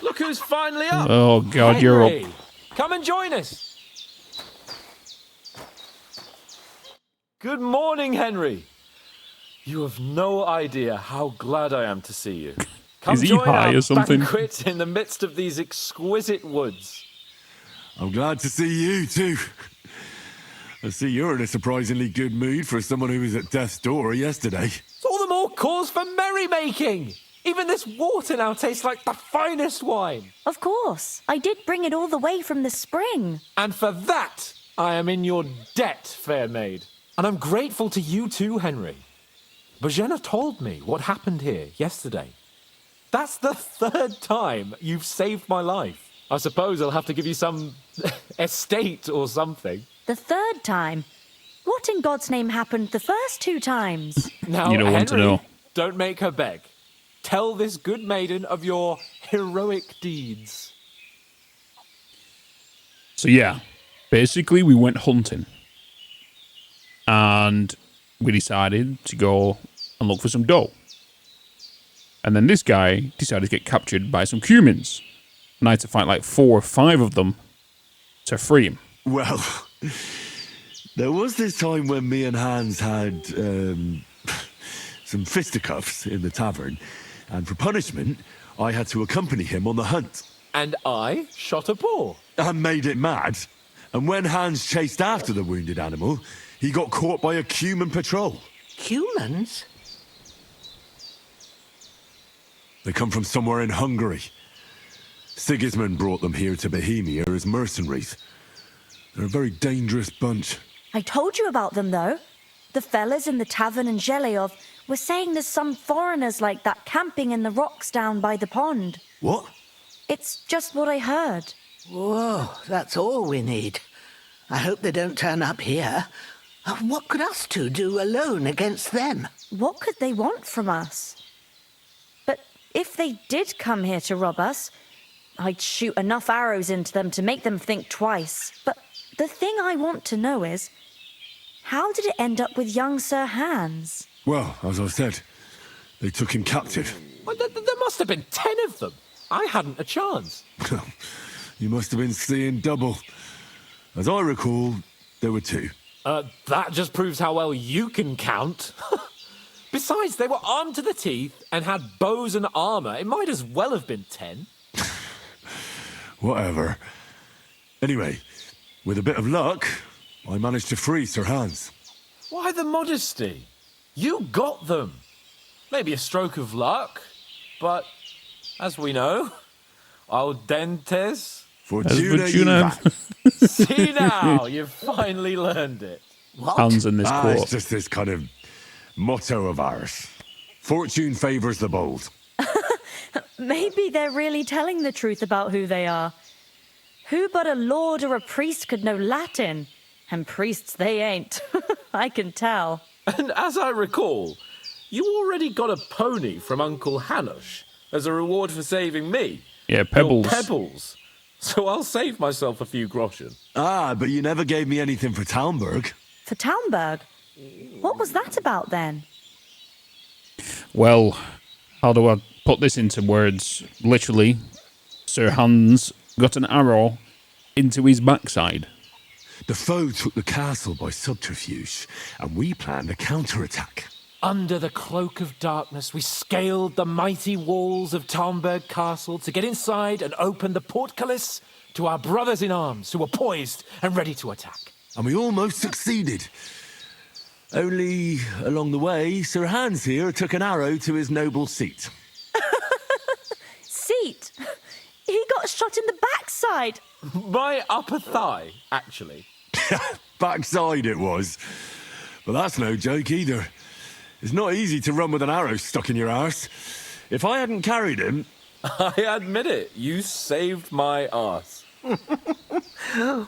Look who's finally up! Oh God, you're up. Come and join us! Good morning, Henry. You have no idea how glad I am to see you. Come Is he join high our or something? banquet in the midst of these exquisite woods. I'm glad to see you too. I see you're in a surprisingly good mood for someone who was at death's door yesterday. It's all the more cause for merrymaking. Even this water now tastes like the finest wine. Of course, I did bring it all the way from the spring. And for that, I am in your debt, fair maid. And I'm grateful to you too, Henry. Bojena told me what happened here yesterday. That's the third time you've saved my life. I suppose I'll have to give you some estate or something. The third time? What in God's name happened the first two times? Now, You don't want to Henry, know. don't make her beg. Tell this good maiden of your heroic deeds. So yeah, basically we went hunting. And we decided to go and look for some dough. And then this guy decided to get captured by some cumins. And I had to fight like 4 or 5 of them to free him. Well, there was this time when me and Hans had some fisticuffs in the tavern, and for punishment, I had to accompany him on the hunt. And I shot a boar. And made it mad. And when Hans chased after the wounded animal, he got caught by a cumin patrol. Humans? They come from somewhere in Hungary. Sigismund brought them here to Bohemia as mercenaries. They're a very dangerous bunch. I told you about them, though. The fellas in the tavern in Zheleyov were saying there's some foreigners like that camping in the rocks down by the pond. What? It's just what I heard. Whoa, that's all we need. I hope they don't turn up here. What could us two do alone against them? What could they want from us? But if they did come here to rob us, I'd shoot enough arrows into them to make them think twice. But the thing I want to know is, how did it end up with young Sir Hans? Well, as I said, They took him captive. Well, there must have been 10 of them. I hadn't a chance. You must have been seeing double. As I recall, there were 2. That just proves how well you can count. Besides, they were armed to the teeth and had bows and armor. It might as well have been 10. Whatever. Anyway, with a bit of luck, I managed to free Sir Hans. Why the modesty? You got them. Maybe a stroke of luck, but as we know, al dentes. Fortuna. See now, you've finally learned it. What? Hans in this quote. It's just this kind of motto of ours. Fortune favours the bold. Maybe they're really telling the truth about who they are. Who but a lord or a priest could know Latin? And priests they ain't. I can tell. And as I recall, you already got a pony from Uncle Hanush as a reward for saving me. Yeah, Pebbles. Your Pebbles. So I'll save myself a few groschen. Ah, but you never gave me anything for Talmberg. For Talmberg? What was that about then? Well, how do I put this into words? Literally, Sir Hans got an arrow into his backside. The foe took the castle by subterfuge, and we planned a counterattack. Under the cloak of darkness, we scaled the mighty walls of Talmberg Castle to get inside and open the portcullis to our brothers in arms who were poised and ready to attack. And we almost succeeded. Only, along the way, Sir Hans here took an arrow to his noble seat. Seat? He got shot in the backside. My upper thigh, actually. Backside it was. But that's no joke either. It's not easy to run with an arrow stuck in your arse. If I hadn't carried him... I admit it, you saved my arse.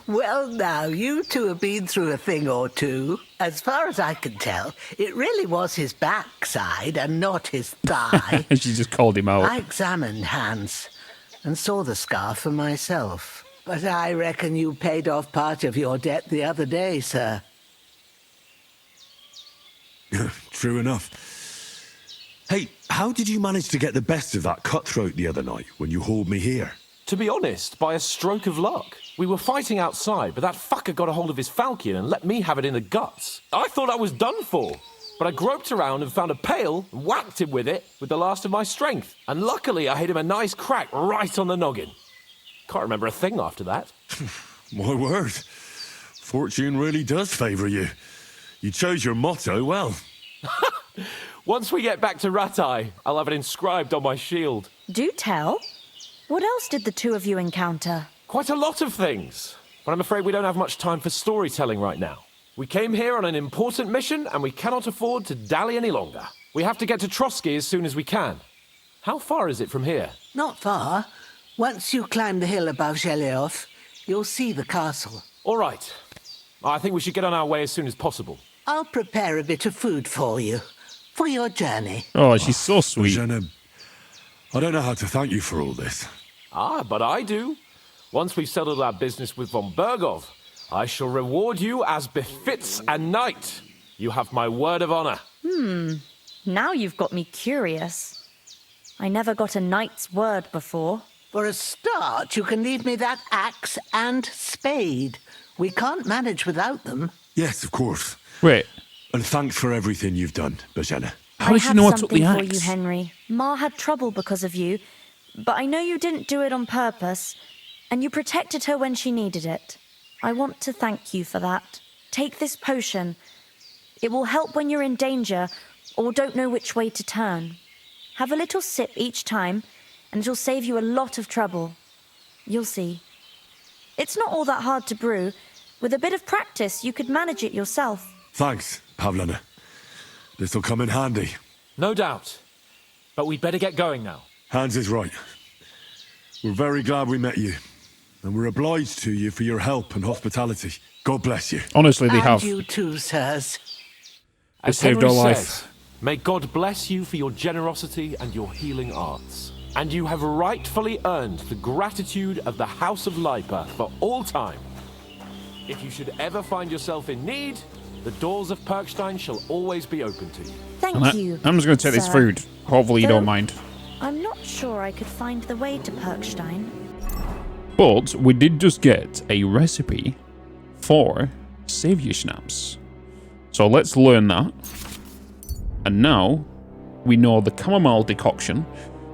Well, now, you two have been through a thing or two. As far as I can tell, it really was his backside and not his thigh. She just called him out. I examined Hans and saw the scar for myself. But I reckon you paid off part of your debt the other day, sir. True enough. Hey, how did you manage to get the best of that cutthroat the other night when you hauled me here? To be honest, by a stroke of luck. We were fighting outside, but that fucker got a hold of his falcon and let me have it in the guts. I thought I was done for. But I groped around and found a pail and whacked him with it with the last of my strength. And luckily, I hit him a nice crack right on the noggin. Can't remember a thing after that. My word. Fortune really does favour you. You chose your motto well. Once we get back to Ratai, I'll have it inscribed on my shield. Do tell. What else did the two of you encounter? Quite a lot of things. But I'm afraid we don't have much time for storytelling right now. We came here on an important mission, and we cannot afford to dally any longer. We have to get to Trosky as soon as we can. How far is it from here? Not far. Once you climb the hill above Zhelioth, you'll see the castle. All right. I think we should get on our way as soon as possible. I'll prepare a bit of food for you, for your journey. Oh, she's so sweet. Jenna, I don't know how to thank you for all this. Ah, but I do. Once we've settled our business with von Bergov, I shall reward you as befits a knight. You have my word of honor. Now you've got me curious. I never got a knight's word before. For a start, you can leave me that axe and spade. We can't manage without them. Yes, of course. Wait. And thanks for everything you've done, Bajana. How does she know I took the I have something for axe? you, Henry. Ma had trouble because of you, but I know you didn't do it on purpose, and you protected her when she needed it. I want to thank you for that. Take this potion. It will help when you're in danger or don't know which way to turn. Have a little sip each time, and it'll save you a lot of trouble. You'll see. It's not all that hard to brew. With a bit of practice, you could manage it yourself. Thanks, Pavlana. This'll come in handy. No doubt. But we'd better get going now. Hans is right. We're very glad we met you. And we're obliged to you for your help and hospitality. God bless you. Honestly, they and have. you too, sirs. As saved Henry our life. says, may God bless you for your generosity and your healing arts. And you have rightfully earned the gratitude of the House of Lipa for all time. If you should ever find yourself in need, the doors of Perkstein shall always be open to you. Thank you. I'm just going to take this sir. food. Hopefully you don't mind. I'm not sure I could find the way to Perkstein. But we did just get a recipe for Saviour Schnapps. So let's learn that. And now we know the chamomile decoction,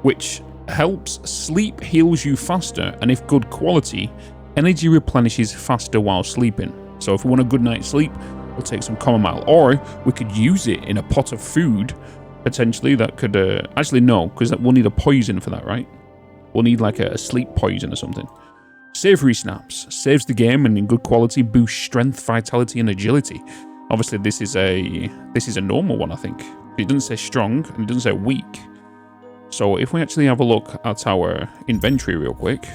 which helps sleep heals you faster, and if good quality, energy replenishes faster while sleeping. So if we want a good night's sleep, we'll take some chamomile. Or we could use it in a pot of food, potentially. That could... actually, no, because we'll need a poison for that, right? We'll need like a sleep poison or something. Savory Snaps. Saves the game and in good quality boosts strength, vitality, and agility. Obviously, this is a normal one, I think. It doesn't say strong, and it doesn't say weak. So if we actually have a look at our inventory real quick,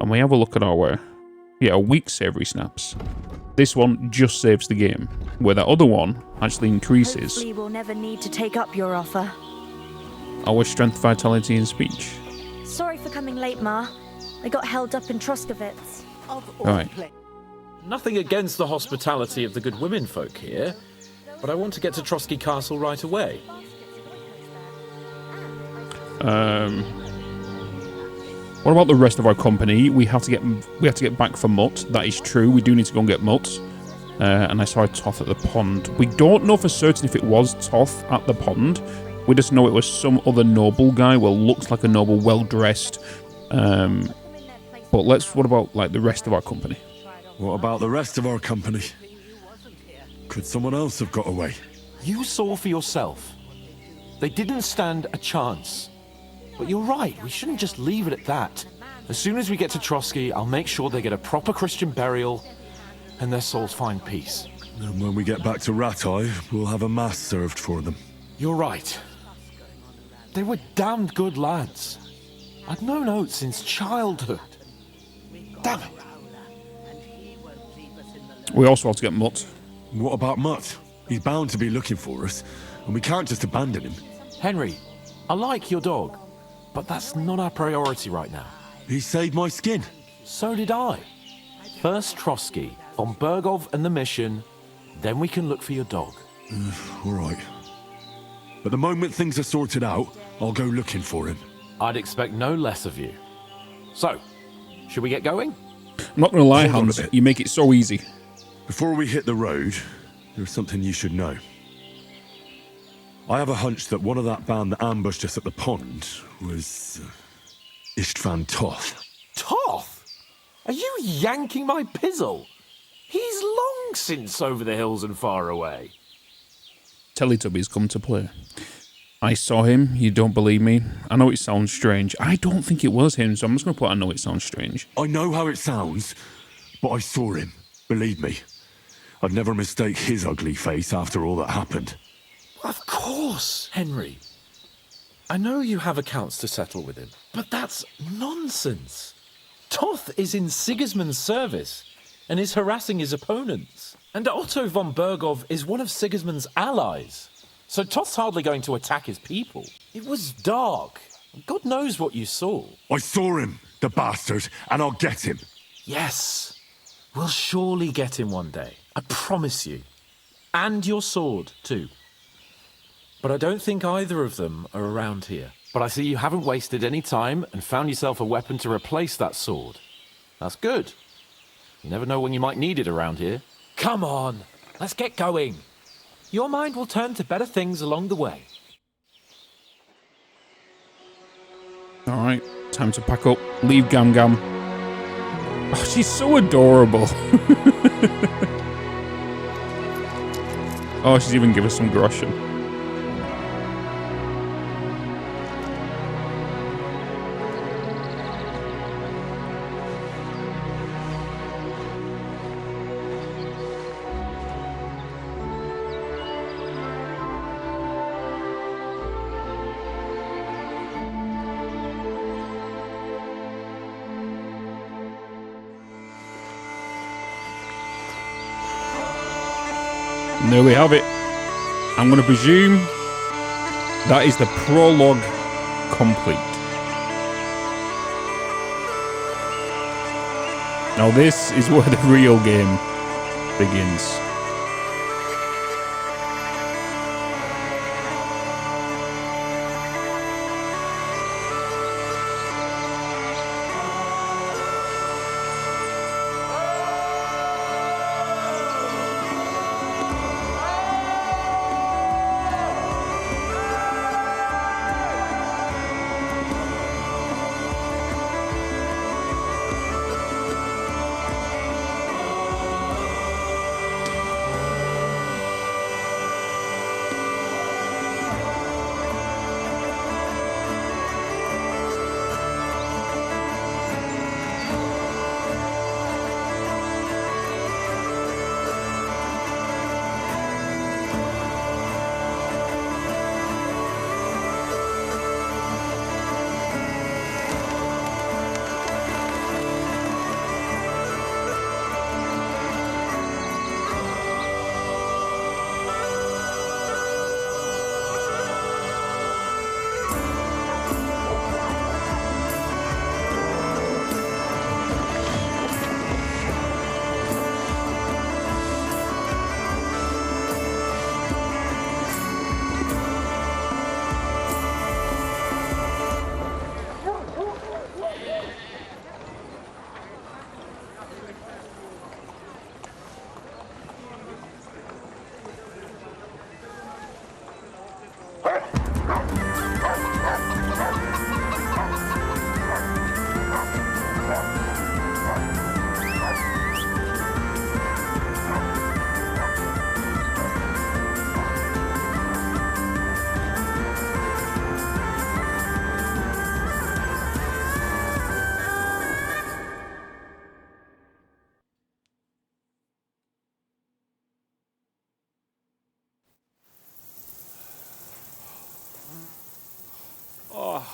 and we have a look at our weak Savory Snaps, this one just saves the game, where that other one actually increases. Hopefully we'll never need to take up your offer. Our strength, vitality, and speech. Sorry for coming late, Ma. I got held up in Troskowitz. Alright. Nothing against the hospitality of the good women folk here, but I want to get to Trosky Castle right away. What about the rest of our company? We have to get back for Mutt. That is true. We do need to go and get Mutt. And I saw a Toth at the pond. We don't know for certain if it was Toth at the pond. We just know it was some other noble guy. Well, looks like a noble, well dressed. But what about like the rest of our company? What about the rest of our company? Could someone else have got away? You saw for yourself. They didn't stand a chance. But you're right, we shouldn't just leave it at that. As soon as we get to Trosky, I'll make sure they get a proper Christian burial and their souls find peace. And when we get back to Ratai, we'll have a mass served for them. You're right. They were damned good lads. I'd known Oates since childhood. Damn it. We also have to get Mutt. What about Mutt? He's bound to be looking for us, and we can't just abandon him. Henry, I like your dog, but that's not our priority right now. He saved my skin. So did I. First Trosky, von Bergov and the mission, then we can look for your dog. All right. But the moment things are sorted out, I'll go looking for him. I'd expect no less of you. So, should we get going? I'm not going to lie, Hans, you make it so easy. Before we hit the road, there's something you should know. I have a hunch that one of that band that ambushed us at the pond was Istvan Toth. Toth? Are you yanking my pizzle? He's long since over the hills and far away. Teletubbies come to play. I saw him, you don't believe me? I know it sounds strange. I don't think it was him, so I'm just going to put I know it sounds strange. I know how it sounds, but I saw him. Believe me. I'd never mistake his ugly face after all that happened. Of course, Henry. I know you have accounts to settle with him, but that's nonsense. Toth is in Sigismund's service and is harassing his opponents. And Otto von Bergov is one of Sigismund's allies. So Toth's hardly going to attack his people. It was dark. God knows what you saw. I saw him, the bastard, and I'll get him. Yes. We'll surely get him one day. I promise you. And your sword, too. But I don't think either of them are around here. But I see you haven't wasted any time and found yourself a weapon to replace that sword. That's good. You never know when you might need it around here. Come on, let's get going. Your mind will turn to better things along the way. Alright, time to pack up. Leave Gam Gam. Oh, she's so adorable. Oh, she's even given us some groschen. There we have it. I'm going to presume that is the prologue complete. Now this is where the real game begins.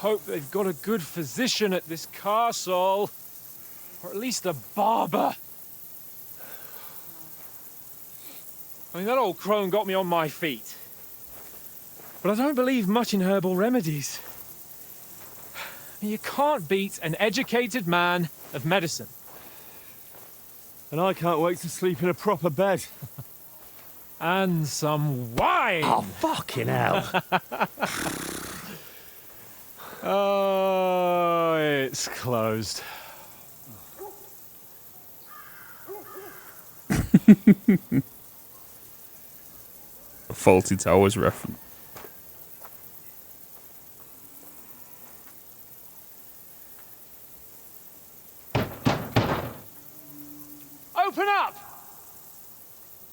hope they've got a good physician at this castle. Or at least a barber. I mean, that old crone got me on my feet. But I don't believe much in herbal remedies. You can't beat an educated man of medicine. And I can't wait to sleep in a proper bed. And some wine! Oh, fucking hell. Oh, it's closed. Faulty Towers reference. Open up!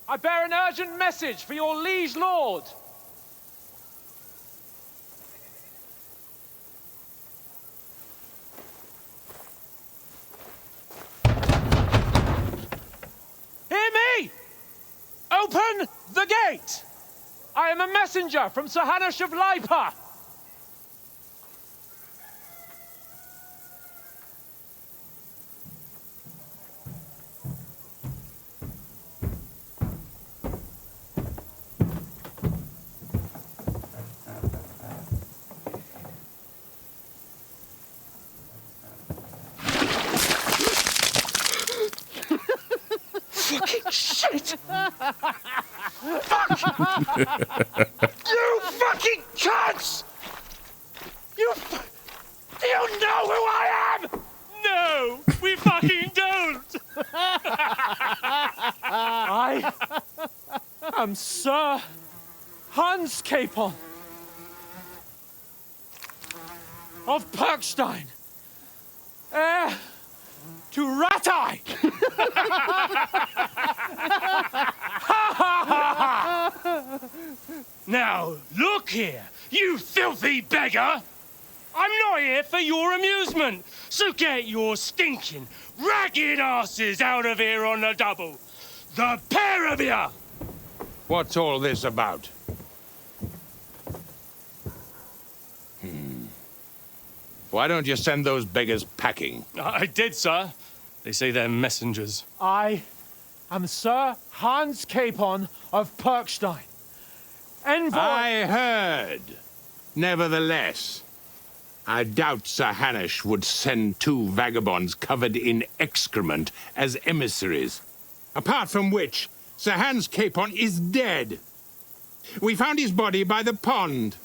I bear an urgent message for your liege lord. Hear me! Open the gate! I am a messenger from Sir Hanush of Lipa. Fucking shit! Fuck! You fucking cunts! Do you know who I am? No, we fucking don't! I am Sir Hans Capon of Perkstein, heir to Ratai! Now, look here, you filthy beggar! I'm not here for your amusement, so get your stinking, ragged asses out of here on the double! The pair of you! What's all this about? Why don't you send those beggars packing? I did, sir. They say they're messengers. I am Sir Hans Capon of Perkstein. Envoy... I heard. Nevertheless, I doubt Sir Hanush would send two vagabonds covered in excrement as emissaries. Apart from which, Sir Hans Capon is dead. We found his body by the pond.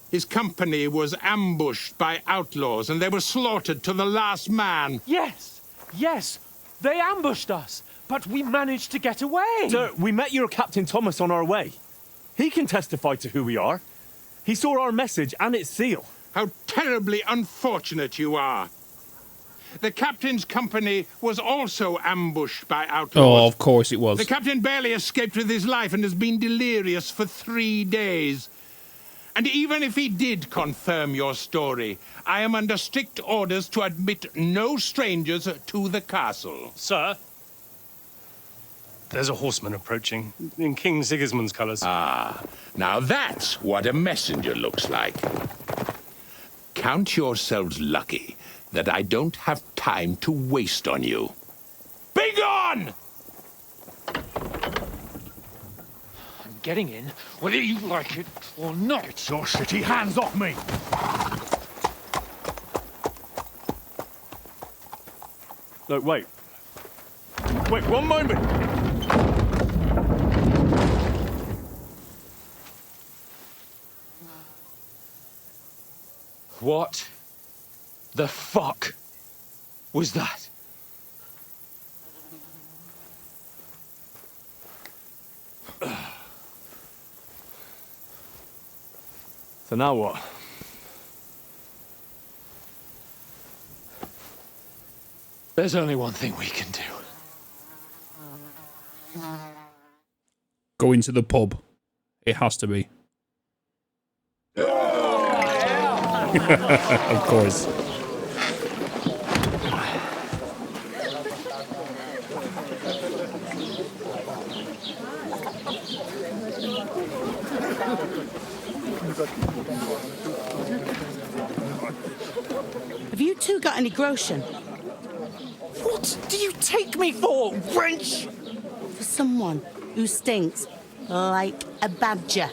His company was ambushed by outlaws, and they were slaughtered to the last man. Yes, yes, they ambushed us, but we managed to get away. Sir, we met your Captain Thomas on our way. He can testify to who we are. He saw our message and its seal. How terribly unfortunate you are. The captain's company was also ambushed by outlaws. Oh, of course it was. The captain barely escaped with his life and has been delirious for 3 days. And even if he did confirm your story, I am under strict orders to admit no strangers to the castle. Sir, there's a horseman approaching in King Sigismund's colours. Ah, now that's what a messenger looks like. Count yourselves lucky that I don't have time to waste on you. Be gone! Getting in, whether you like it or not. Your shitty hands off me! Look, wait. Wait, one moment! What the fuck was that? So now what? There's only one thing we can do. Go into the pub. It has to be. Of course. You got any groschen? What do you take me for, wench? For someone who stinks like a badger.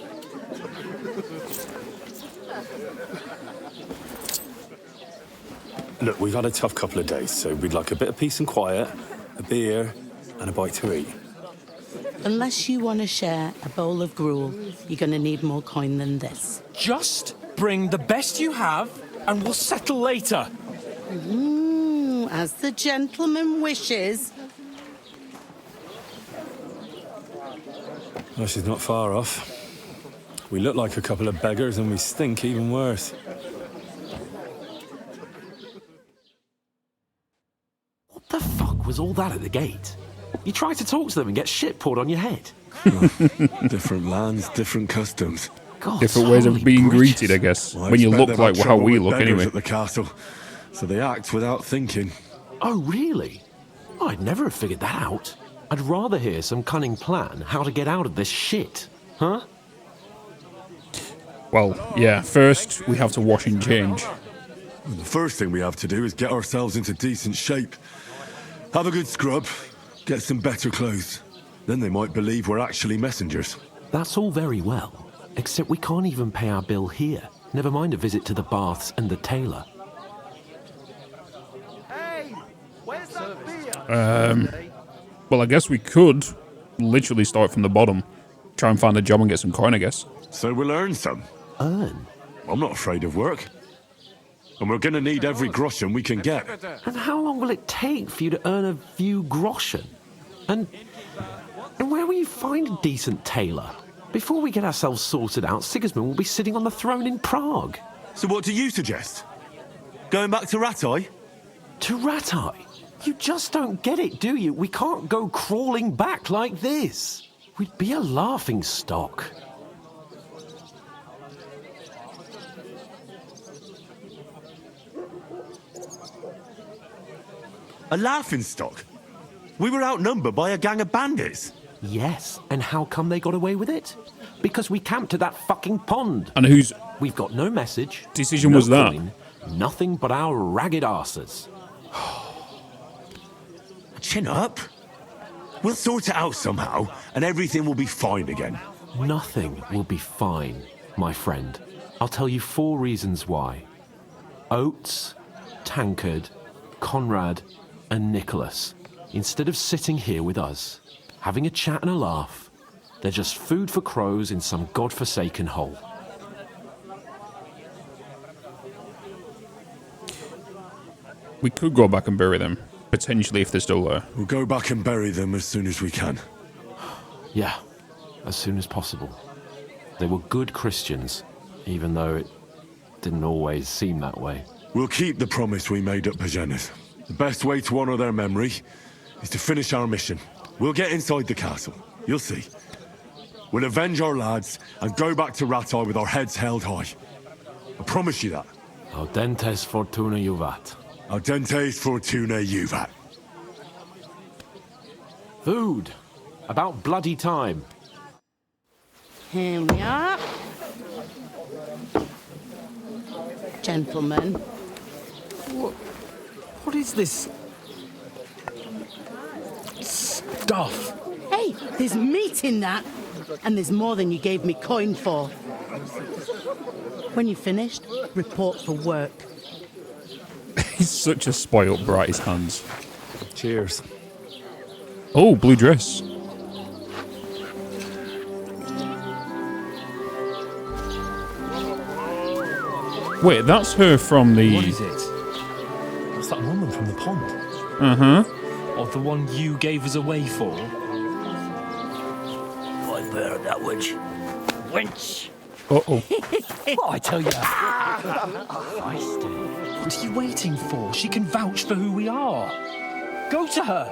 Look, we've had a tough couple of days, so we'd like a bit of peace and quiet, a beer, and a bite to eat. Unless you want to share a bowl of gruel, you're going to need more coin than this. Just bring the best you have, and we'll settle later. As the gentleman wishes. Well, she's not far off. We look like a couple of beggars, and we stink even worse. What the fuck was all that at the gate? You tried to talk to them and get shit poured on your head. Different lands, different customs. God, Different ways of being British. greeted, I guess. Well, I when you expect look they've had like how trouble we with look, beggars anyway. at the castle, so they act without thinking. Oh, really? I'd never have figured that out. I'd rather hear some cunning plan how to get out of this shit. Huh? Well, yeah, first we have to wash and change. And the first thing we have to do is get ourselves into decent shape. Have a good scrub, get some better clothes. Then they might believe we're actually messengers. That's all very well, except we can't even pay our bill here. Never mind a visit to the baths and the tailor. Well, I guess we could literally start from the bottom. Try and find a job and get some coin, I guess. So we'll earn some. Earn? I'm not afraid of work. And we're gonna need every groschen we can get. And how long will it take for you to earn a few groschen? And where will you find a decent tailor? Before we get ourselves sorted out, Sigismund will be sitting on the throne in Prague. So what do you suggest? Going back to Ratai? To Ratai? You just don't get it, do you? We can't go crawling back like this. We'd be a laughing stock. A laughing stock? We were outnumbered by a gang of bandits. Yes, and how come they got away with it? Because we camped at that fucking pond. And whose We've got no message. decision no was that? coin, nothing but our ragged arses. Chin up. We'll sort it out somehow, and everything will be fine again. Nothing will be fine, my friend. I'll tell you 4 reasons why. Oates, Tankard, Conrad, and Nicholas, instead of sitting here with us, having a chat and a laugh, they're just food for crows in some godforsaken hole. We could go back and bury them, potentially if they're still there. We'll go back and bury them as soon as we can. Yeah, as soon as possible. They were good Christians, even though it didn't always seem that way. We'll keep the promise we made at Pagenas. The best way to honor their memory is to finish our mission. We'll get inside the castle. You'll see. We'll avenge our lads and go back to Ratai with our heads held high. I promise you that. Audentes fortuna juvat. Audentes fortuna juvat. Food. About bloody time. Here we are. Gentlemen. What is this stuff? Hey, there's meat in that. And there's more than you gave me coin for. When you're finished, report for work. He's such a spoilt brat, his hands. Cheers. Oh, blue dress. Wait, that's her from the... What is it? It's that woman from the pond. Uh-huh. Or the one you gave us away for. I bear that wench. Wench! Uh-oh. What I tell you? What are you waiting for? She can vouch for who we are. Go to her.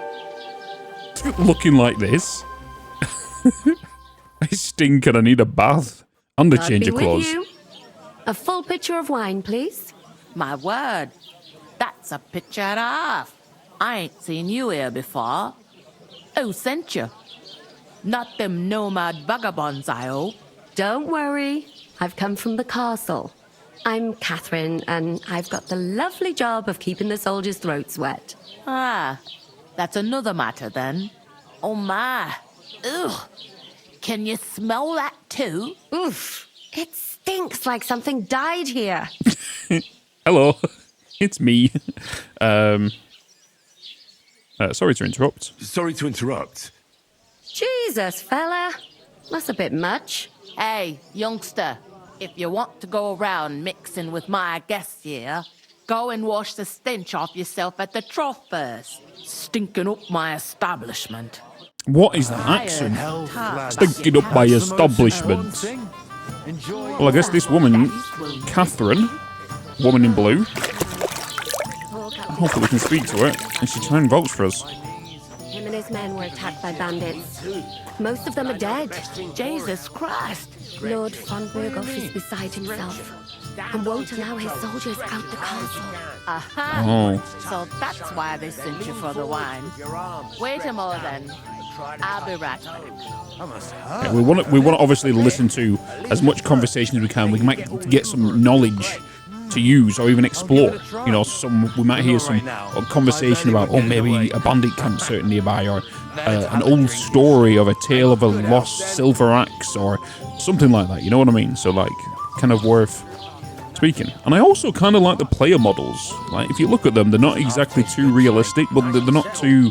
Looking like this. I stink and I need a bath. And a God change be of with clothes. you. A full pitcher of wine, please. My word, that's a picture and a half. I ain't seen you here before. Who sent you? Not them nomad vagabonds, I hope. Don't worry. I've come from the castle. I'm Catherine, and I've got the lovely job of keeping the soldiers' throats wet. Ah, that's another matter then. Oh my. Ugh. Can you smell that too? Oof. It stinks like something died here. Hello, it's me. Sorry to interrupt. Sorry to interrupt. Jesus, fella. That's a bit much. Hey, youngster. If you want to go around mixing with my guests here, go and wash the stench off yourself at the trough first. Stinking up my establishment. What is that accent? Stinking up my establishment. Well, I guess this woman, Catherine, woman in blue, hopefully we can speak to her and she'll try and vouch for us. Him and his men were attacked by bandits. Most of them are dead. Jesus Christ. Lord von Berghoff is beside himself and won't allow his soldiers out the castle. Aha! Oh. So that's why they sent you for the wine. Wait a moment then. I'll be right back. Yeah, we want to obviously listen to as much conversation as we can. We might get some knowledge to use or even explore. You know, we might hear some conversation about, maybe a bandit camp certain nearby, or an old story of a tale of a lost silver axe, or something like that. You know what I mean? So, like, kind of worth speaking. And I also kind of like the player models. Like, if you look at them, they're not exactly too realistic, but they're not too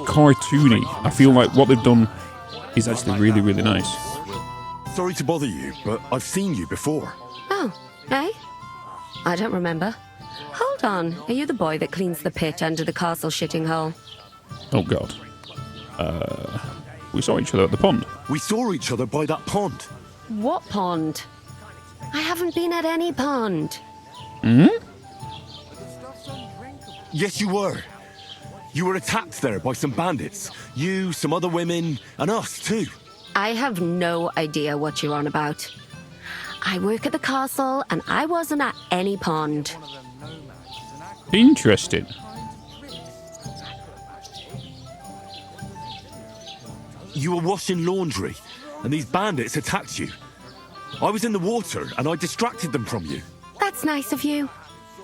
cartoony. I feel like what they've done is actually really, really nice. Sorry to bother you, but I've seen you before. Oh, eh? I don't remember. Hold on. Are you the boy that cleans the pit under the castle shitting hole? Oh, God. We saw each other at the pond. We saw each other by that pond. What pond? I haven't been at any pond. Hmm? Yes, you were. You were attacked there by some bandits. You, some other women, and us too. I have no idea what you're on about. I work at the castle, and I wasn't at any pond. Interesting. You were washing laundry, and these bandits attacked you. I was in the water, and I distracted them from you. That's nice of you,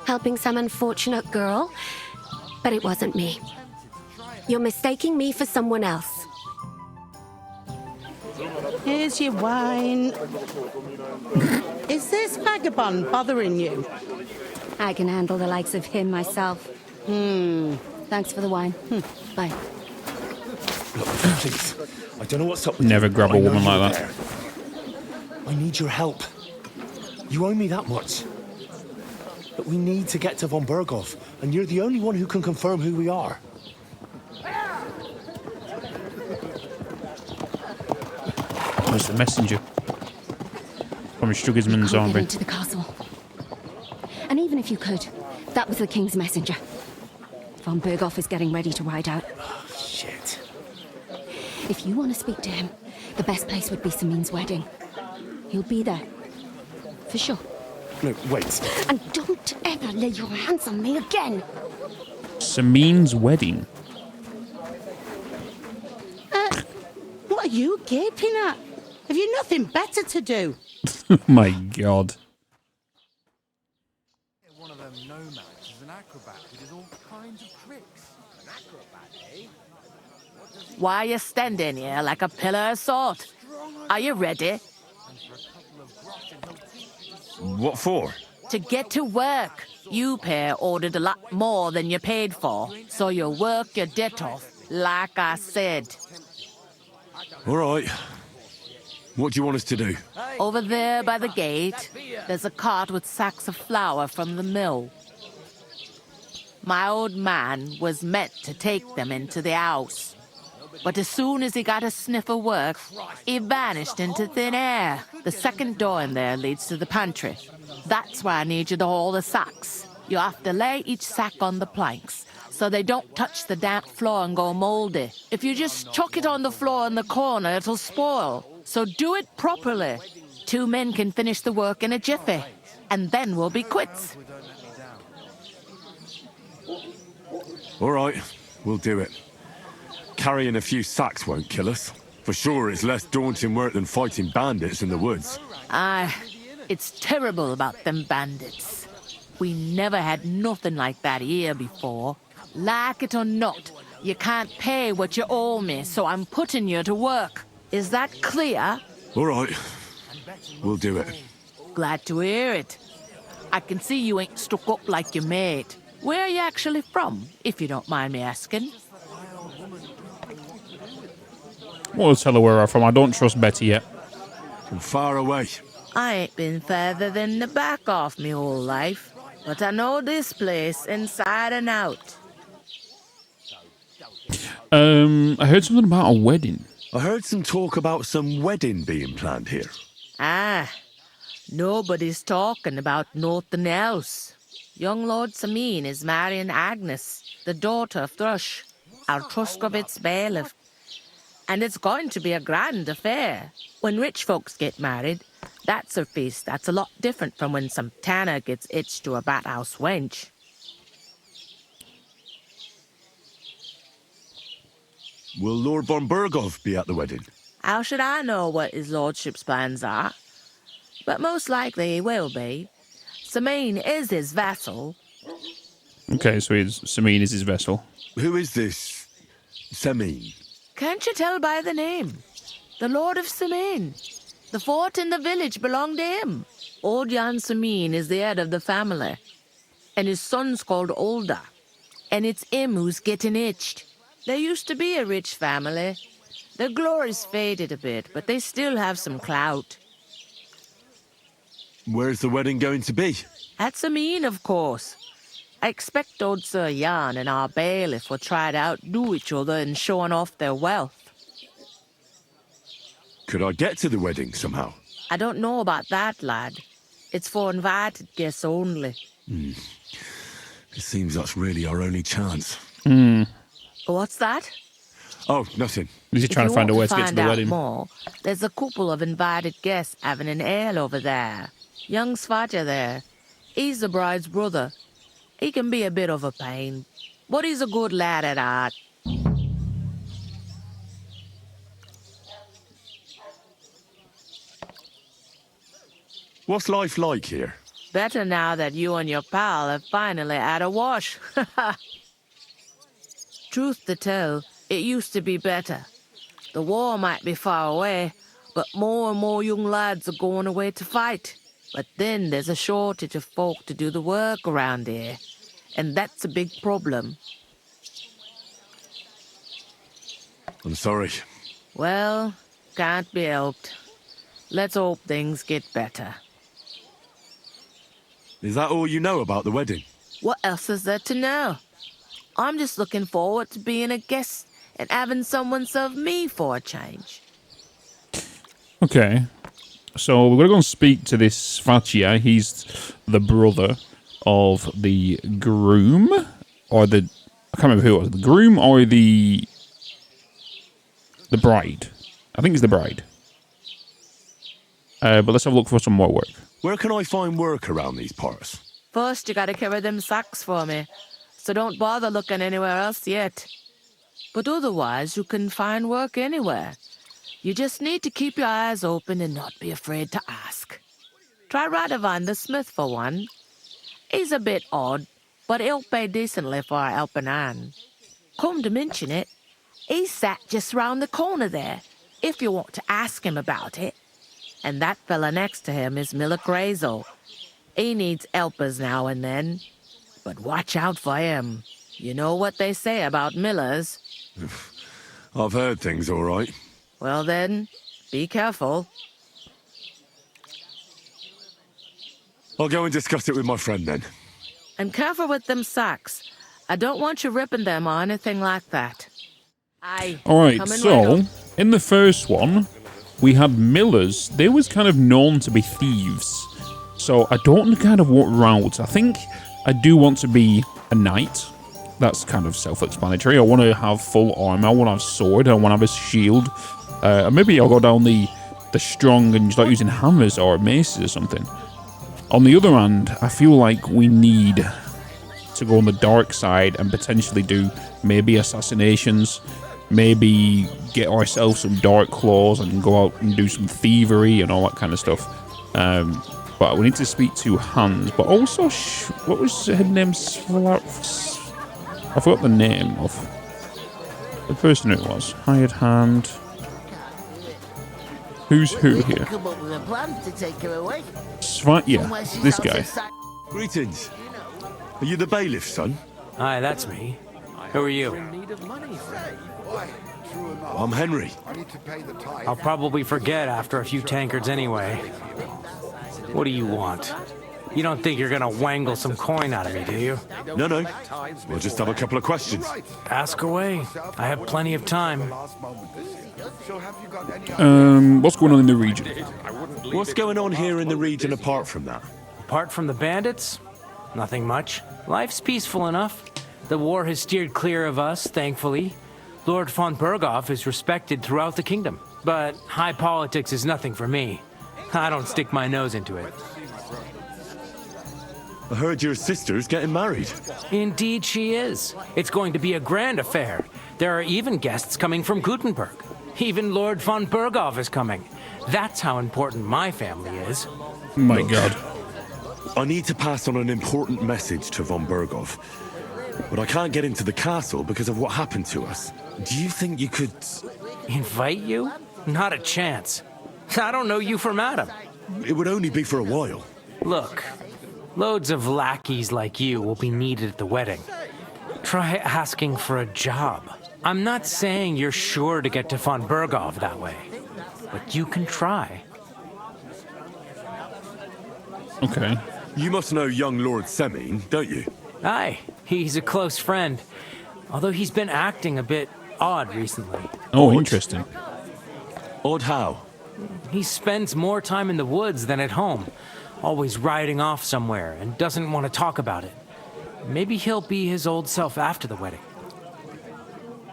helping some unfortunate girl, but it wasn't me. You're mistaking me for someone else. Here's your wine. Is this vagabond bothering you? I can handle the likes of him myself. Thanks for the wine. Bye. Look, please. I don't know what's up with Never you. grab a I know woman you're like there. I need your help. You owe me that much. But we need to get to von Berghoff, and you're the only one who can confirm who we are. Where's the messenger? Probably Struggisman's Can't army. get into the castle. And even if you could, that was the king's messenger. Von Berghoff is getting ready to ride out. Oh, shit. If you want to speak to him, the best place would be Samin's wedding. He'll be there. For sure. No, wait. And don't ever lay your hands on me again. Samin's wedding. What are you gaping at? Have you nothing better to do? Oh my God. One of them nomads is an acrobat who does all kinds of tricks. An acrobat, eh? Why are you standing here like a pillar of salt? Are you ready? What for? To get to work. You pair ordered a lot more than you paid for, so you'll work your debt off, like I said. All right. What do you want us to do? Over there by the gate, there's a cart with sacks of flour from the mill. My old man was meant to take them into the house. But as soon as he got a sniff of work, he vanished into thin air. The second door in there leads to the pantry. That's why I need you to haul the sacks. You have to lay each sack on the planks, so they don't touch the damp floor and go moldy. If you just chuck it on the floor in the corner, it'll spoil. So do it properly. 2 men can finish the work in a jiffy, and then we'll be quits. All right, we'll do it. Carrying a few sacks won't kill us. For sure, it's less daunting work than fighting bandits in the woods. Aye, It's terrible about them bandits. We never had nothing like that here before. Like it or not, you can't pay what you owe me, so I'm putting you to work. Is that clear? All right. We'll do it. Glad to hear it. I can see you ain't stuck up like your mate. Where are you actually from, if you don't mind me asking? We'll tell her where I'm from. I don't trust Betty yet. From far away. I ain't been further than the back off me whole life, but I know this place inside and out. I heard something about a wedding. I heard some talk about some wedding being planned here. Ah, nobody's talking about nothing else. Young Lord Samin is marrying Agnes, the daughter of Thrush, our Troskovitz bailiff. And it's going to be a grand affair. When rich folks get married, that's a feast that's a lot different from when some tanner gets hitched to a bathouse wench. Will Lord von Berghoff be at the wedding? How should I know what his lordship's plans are? But most likely he will be. Samin is his vassal. Okay, so Samin is his vessel. Who is this Samin? Can't you tell by the name? The Lord of Samin. The fort and the village belong to him. Old Jan Samin is the head of the family. And his son's called Olda. And it's him who's getting itched. There used to be a rich family. Their glory's faded a bit, but they still have some clout. Where's the wedding going to be? At Samin, of course. I expect old Sir Jan and our bailiff will try to outdo each other in showing off their wealth. Could I get to the wedding somehow? I don't know about that, lad. It's for invited guests only. It seems that's really our only chance. What's that? Oh, nothing. Is he trying to find a way to get to the wedding? More, there's a couple of invited guests having an ale over there. Young Svatja there. He's the bride's brother. He can be a bit of a pain, but he's a good lad at heart. What's life like here? Better now that you and your pal have finally had a wash. Truth to tell, it used to be better. The war might be far away, but more and more young lads are going away to fight. But then there's a shortage of folk to do the work around here, and that's a big problem. I'm sorry. Well, can't be helped. Let's hope things get better. Is that all you know about the wedding? What else is there to know? I'm just looking forward to being a guest and having someone serve me for a change. Okay. So we're going to go and speak to this Svatja. He's the brother of the groom, or the... I can't remember who it was. The groom or the bride. I think it's the bride. But let's have a look for some more work. Where can I find work around these parts? First, you gotta carry them sacks for me, so don't bother looking anywhere else yet. But otherwise, you can find work anywhere. You just need to keep your eyes open and not be afraid to ask. Try Radovan the smith for one. He's a bit odd, but he'll pay decently for a helping hand. Come to mention it, he's sat just round the corner there, if you want to ask him about it. And that fella next to him is Miller Crazel. He needs helpers now and then. But watch out for him. You know what they say about Millers. I've heard things, all right. Well then, be careful. I'll go and discuss it with my friend then. And careful with them sacks. I don't want you ripping them or anything like that. Aye. Alright, so, in the first one, we had millers. They was kind of known to be thieves. So I don't know kind of what route. I think I do want to be a knight. That's kind of self-explanatory. I want to have full armor. I want to have sword. I want to have a shield. Maybe I'll go down the strong and start using hammers or maces or something. On the other hand, I feel like we need to go on the dark side and potentially do maybe assassinations. Maybe get ourselves some dark claws and go out and do some thievery and all that kind of stuff. But spot. We need to speak to Hans, but also, what was her name? I forgot the name of the person who it was. Hired hand. Who's who here? Come up with a plan to take her away. Yeah, this guy. Greetings. Are you the bailiff, son? Hi, that's me. Who are you? I'm Henry. I'll probably forget after a few tankards anyway. What do you want? You don't think you're gonna wangle some coin out of me, do you? No. We'll just have a couple of questions. Ask away. I have plenty of time. What's going on in the region? What's going on here in the region apart from that? Apart from the bandits? Nothing much. Life's peaceful enough. The war has steered clear of us, thankfully. Lord von Berghoff is respected throughout the kingdom. But high politics is nothing for me. I don't stick my nose into it. I heard your sister's getting married. Indeed she is. It's going to be a grand affair. There are even guests coming from Gutenberg. Even Lord von Berghoff is coming. That's how important my family is. My God. I need to pass on an important message to von Berghoff. But I can't get into the castle because of what happened to us. Do you think you could... Invite you? Not a chance. I don't know you from Adam. It would only be for a while. Look, loads of lackeys like you will be needed at the wedding. Try asking for a job. I'm not saying you're sure to get to von Berghoff that way, but you can try. Okay. You must know young Lord Semine, don't you? Aye, he's a close friend. Although he's been acting a bit odd recently. Oh, interesting. Odd how? He spends more time in the woods than at home, always riding off somewhere and doesn't want to talk about it. Maybe he'll be his old self after the wedding.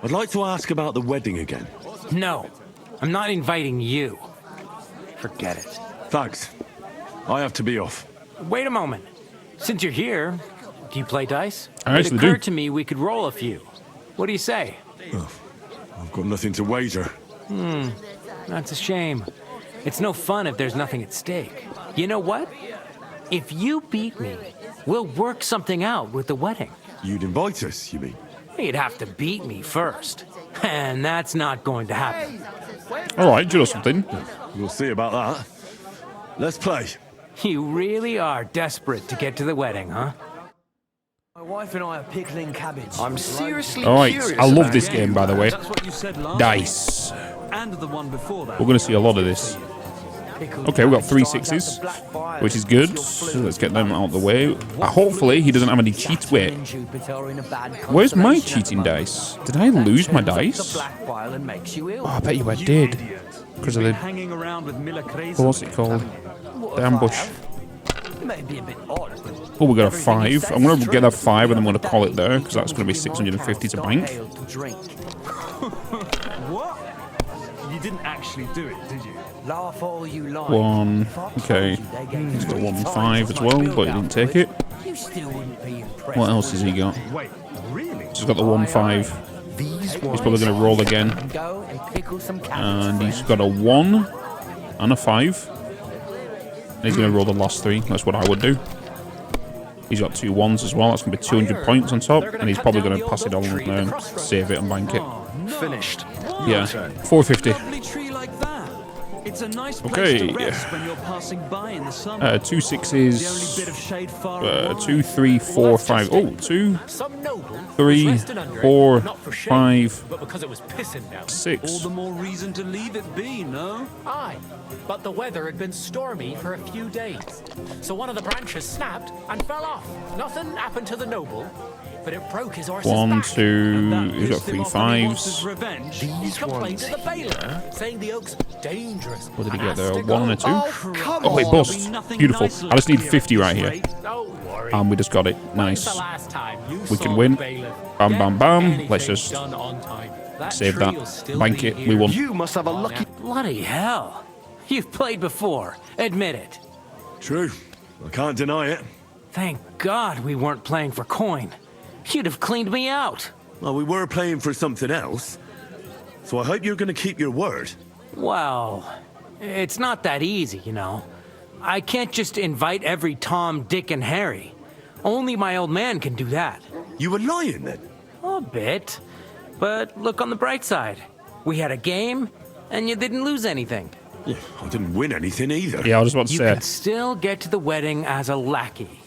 I'd like to ask about the wedding again. No, I'm not inviting you. Forget it. Thanks. I have to be off. Wait a moment. Since you're here, do you play dice? I It actually occurred do. to me we could roll a few. What do you say? Oh, I've got nothing to wager. That's a shame. It's no fun if there's nothing at stake. You know what? If you beat me, we'll work something out with the wedding. You'd invite us, you mean? You'd have to beat me first. And that's not going to happen. All right, do you know something? We'll see about that. Let's play. You really are desperate to get to the wedding, huh? My wife and I are pickling cabbage. I'm seriously All right, curious I love about this you. game, by the way. That's what you said last Dice. time. And the one before that. We're going to see a lot of this. Okay, we've got 3 6s, which is good. So let's get them out of the way. Hopefully, he doesn't have any cheats. Wait, where's my cheating dice? Did I lose my dice? Oh, I bet you I did. Because of the... What's it called? The ambush. Oh, we got a 5. I'm going to get a 5 and I'm going to call it there, because that's going to be 650 to bank. What? You didn't actually do it, did you? Laugh all you like. 1. Okay. He's got 1 5 as well, but he didn't take it. What else has he got? Wait, really? He's got the 1 5. He's probably going to roll again. And he's got a 1 and a 5. And he's going to roll the last 3. That's what I would do. He's got 2 1s as well. That's going to be 200 points on top. And he's probably going to pass it on and save it and bank it. Finished. Yeah, 450. It's a nice Okay. place to rest when you're passing by in the summer. 2 6s. 2 3 4 5. Oh, 2 3 4 5 6. All the more reason to leave it be, no? Aye, but the weather had been stormy for a few days. So one of the branches snapped and fell off. Nothing happened to the noble, but it broke his horse's 1 back. 2. He's got 3 5s. He complained to the bailiff, saying the oak's dangerous. What did he get there? A 1 and a 2? Oh, wait, bust. Beautiful. I just need 50 right here. And we just got it. Nice. We can win. Bam, bam, bam. Let's just save that. Bank it. We won. You must have a lucky... Bloody hell. You've played before. Admit it. True. I can't deny it. Thank God we weren't playing for coin. You'd have cleaned me out. Well, we were playing for something else. So I hope you're going to keep your word. Well, it's not that easy, you know. I can't just invite every Tom, Dick, and Harry. Only my old man can do that. You were lying then? A bit. But look on the bright side. We had a game, and you didn't lose anything. Yeah, I didn't win anything either. Yeah, I was about to You say. can still get to the wedding as a lackey.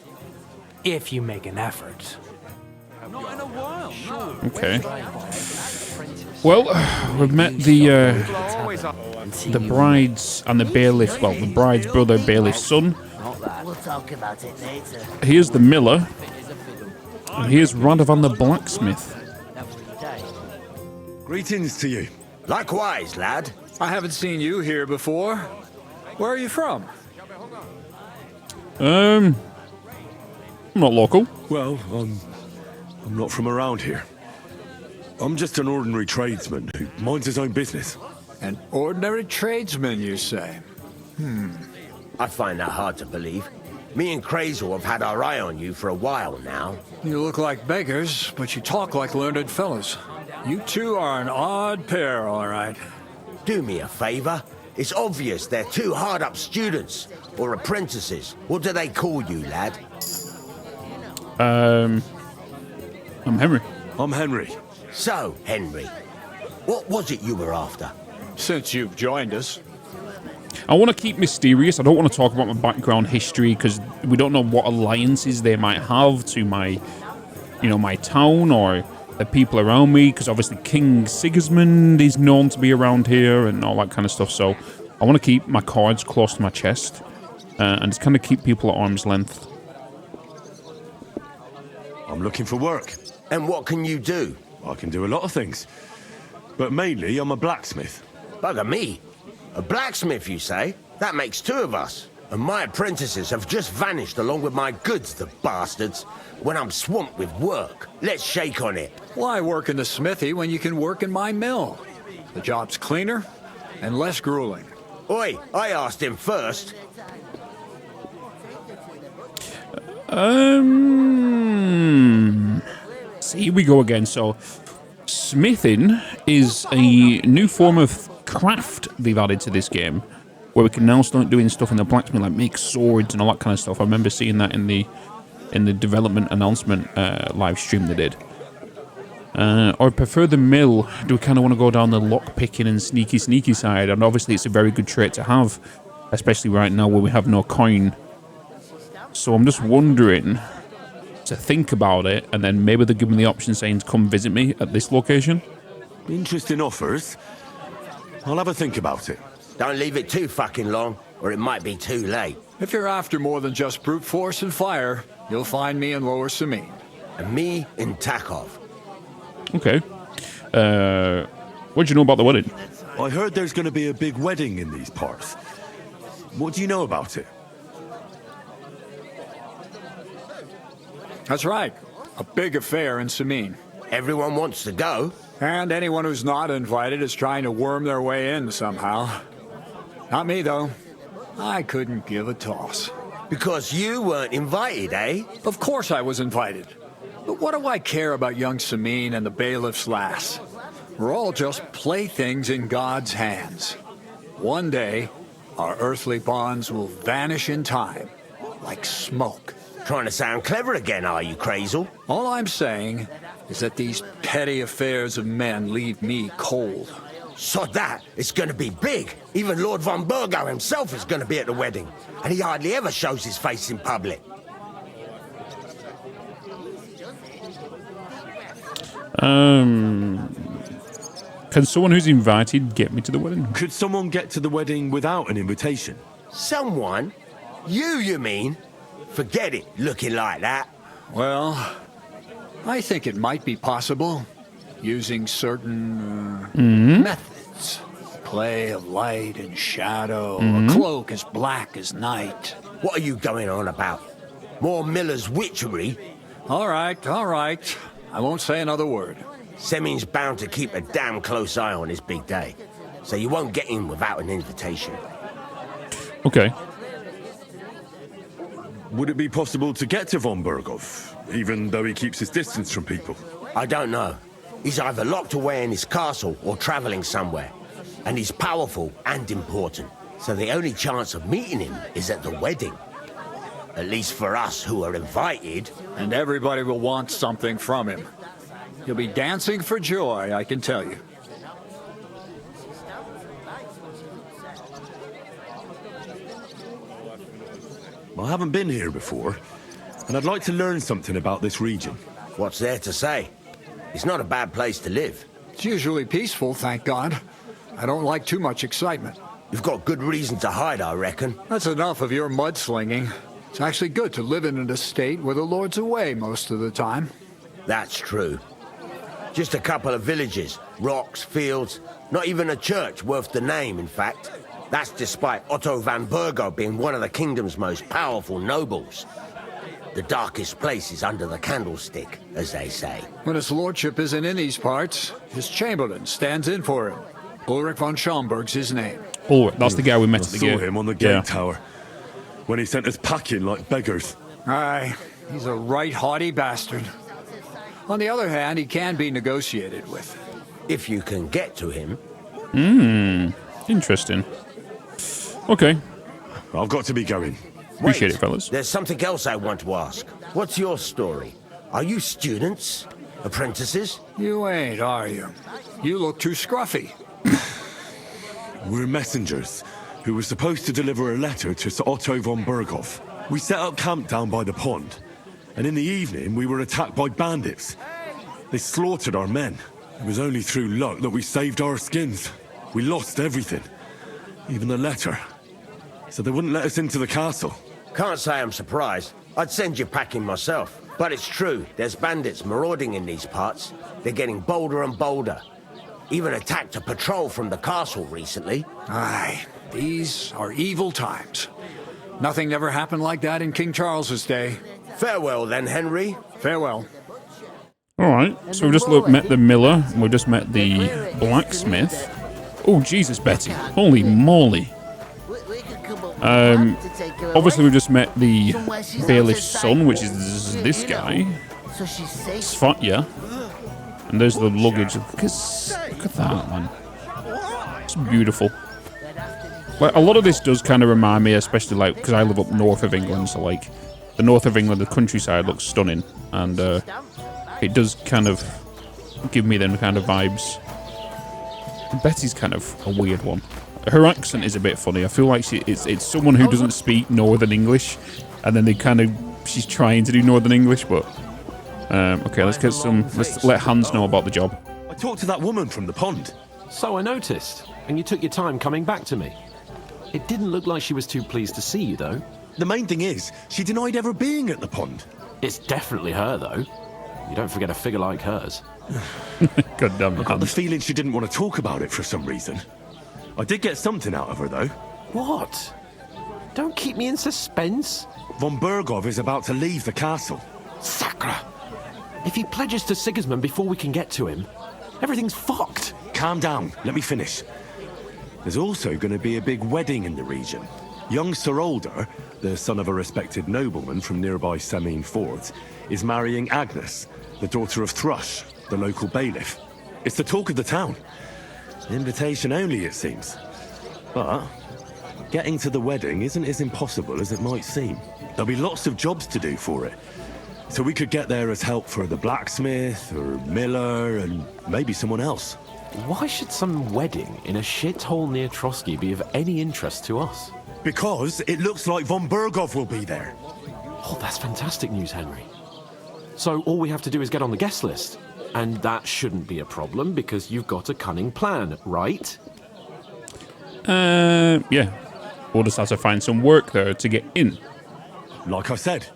If you make an effort. Not in a while, no. Okay. Well, we've met the bride's and the bailiff. Well, the bride's brother, bailiff's son. We'll talk about it later. Here's the miller. And here's Radovan the blacksmith. Greetings to you. Likewise, lad. I haven't seen you here before. Where are you from? I'm not local. Well, I'm not from around here. I'm just an ordinary tradesman who minds his own business. An ordinary tradesman, you say? I find that hard to believe. Me and Crazel have had our eye on you for a while now. You look like beggars, but you talk like learned fellows. You two are an odd pair, all right. Do me a favor. It's obvious they're two hard-up students, or apprentices. What do they call you, lad? I'm Henry. I'm Henry. So, Henry, what was it you were after? Since you've joined us. I want to keep mysterious. I don't want to talk about my background history because we don't know what alliances they might have to my, my town or the people around me. Because obviously King Sigismund is known to be around here and all that kind of stuff. So I want to keep my cards close to my chest and just kind of keep people at arm's length. I'm looking for work. And what can you do? I can do a lot of things. But mainly, I'm a blacksmith. Bugger me. A blacksmith, you say? That makes two of us. And my apprentices have just vanished along with my goods, the bastards. When I'm swamped with work. Let's shake on it. Why work in the smithy when you can work in my mill? The job's cleaner and less grueling. Oi, I asked him first. So here we go again. So, smithing is a new form of craft they've added to this game, where we can now start doing stuff in the blacksmith, like make swords and all that kind of stuff. I remember seeing that in the development announcement live stream they did. I prefer the mill. Do we kind of want to go down the lock picking and sneaky side? And obviously, it's a very good trait to have, especially right now where we have no coin. So I'm just wondering to think about it, and then maybe they'll give me the option saying to come visit me at this location. Interesting offers. I'll have a think about it. Don't leave it too fucking long, or it might be too late. If you're after more than just brute force and fire, you'll find me in Lower Samine. And me in Takov. Okay. What do you know about the wedding? I heard there's going to be a big wedding in these parts. What do you know about it? That's right. A big affair in Samine. Everyone wants to go. And anyone who's not invited is trying to worm their way in somehow. Not me, though. I couldn't give a toss. Because you weren't invited, eh? Of course I was invited. But what do I care about young Samine and the bailiff's lass? We're all just playthings in God's hands. One day, our earthly bonds will vanish in time, like smoke. Trying to sound clever again, are you, Crazel? All I'm saying is that these petty affairs of men leave me cold. Sod that! It's gonna be big! Even Lord von Burgo himself is gonna be at the wedding. And he hardly ever shows his face in public. Can someone who's invited get me to the wedding? Could someone get to the wedding without an invitation? Someone? You mean? Forget it, looking like that. Well, I think it might be possible, using certain methods. Play of light and shadow, a cloak as black as night. What are you going on about? More Miller's witchery? All right. I won't say another word. Semin's bound to keep a damn close eye on his big day, so you won't get in without an invitation. Okay. Would it be possible to get to von Burgov, even though he keeps his distance from people? I don't know. He's either locked away in his castle or traveling somewhere. And he's powerful and important. So the only chance of meeting him is at the wedding. At least for us who are invited. And everybody will want something from him. He'll be dancing for joy, I can tell you. I haven't been here before, and I'd like to learn something about this region. What's there to say? It's not a bad place to live. It's usually peaceful, thank God. I don't like too much excitement. You've got good reason to hide, I reckon. That's enough of your mudslinging. It's actually good to live in an estate where the Lord's away most of the time. That's true. Just a couple of villages, rocks, fields, not even a church worth the name, in fact. That's despite Otto van Burgo being one of the kingdom's most powerful nobles. The darkest place is under the candlestick, as they say. When his lordship isn't in these parts, his chamberlain stands in for him. Ulrich von Schaumburg's his name. Ulrich, that's the guy we met at the gate. I saw him on the gate tower when he sent us packing like beggars. Aye, he's a right haughty bastard. On the other hand, he can be negotiated with. If you can get to him. Interesting. Okay. I've got to be going. Appreciate it, fellas. There's something else I want to ask. What's your story? Are you students? Apprentices? You ain't, are you? You look too scruffy. We're messengers who were supposed to deliver a letter to Sir Otto von Berghoff. We set up camp down by the pond, and in the evening we were attacked by bandits. They slaughtered our men. It was only through luck that we saved our skins. We lost everything, even the letter. So they wouldn't let us into the castle. Can't say I'm surprised. I'd send you packing myself. But it's true, there's bandits marauding in these parts. They're getting bolder and bolder. Even attacked a patrol from the castle recently. Aye, these are evil times. Nothing ever happened like that in King Charles's day. Farewell then, Henry. Farewell. Alright, so we've just met the miller, and we've just met the blacksmith. Oh, Jesus, Betty. Holy moly. Obviously we've just met the bailiff's son, which is this guy, Svatya, and there's the luggage. Look at that, man. It's beautiful. Like, a lot of this does kind of remind me, especially like because I live up north of England, so like the north of England, the countryside looks stunning, and it does kind of give me them kind of vibes. Betty's kind of a weird one. Her accent is a bit funny. I feel like it's someone who doesn't speak Northern English, and then she's trying to do Northern English, but okay, let's let Hans know about the job. I talked to that woman from the pond. So I noticed, and you took your time coming back to me. It didn't look like she was too pleased to see you, though. The main thing is, she denied ever being at the pond. It's definitely her, though. You don't forget a figure like hers. God damn it. I got the feeling she didn't want to talk about it for some reason. I did get something out of her, though. What? Don't keep me in suspense. Von Berghoff is about to leave the castle. Sacra! If he pledges to Sigismund before we can get to him, everything's fucked. Calm down. Let me finish. There's also going to be a big wedding in the region. Young Sir Older, the son of a respected nobleman from nearby Semine Fords, is marrying Agnes, the daughter of Thrush, the local bailiff. It's the talk of the town. Invitation only, it seems. But getting to the wedding isn't as impossible as it might seem. There'll be lots of jobs to do for it. So we could get there as help for the blacksmith, or miller, and maybe someone else. Why should some wedding in a shithole near Trosky be of any interest to us? Because it looks like von Berghoff will be there. Oh, that's fantastic news, Henry. So all we have to do is get on the guest list. And that shouldn't be a problem because you've got a cunning plan, right? Yeah. We'll just have to find some work there to get in. Like I said,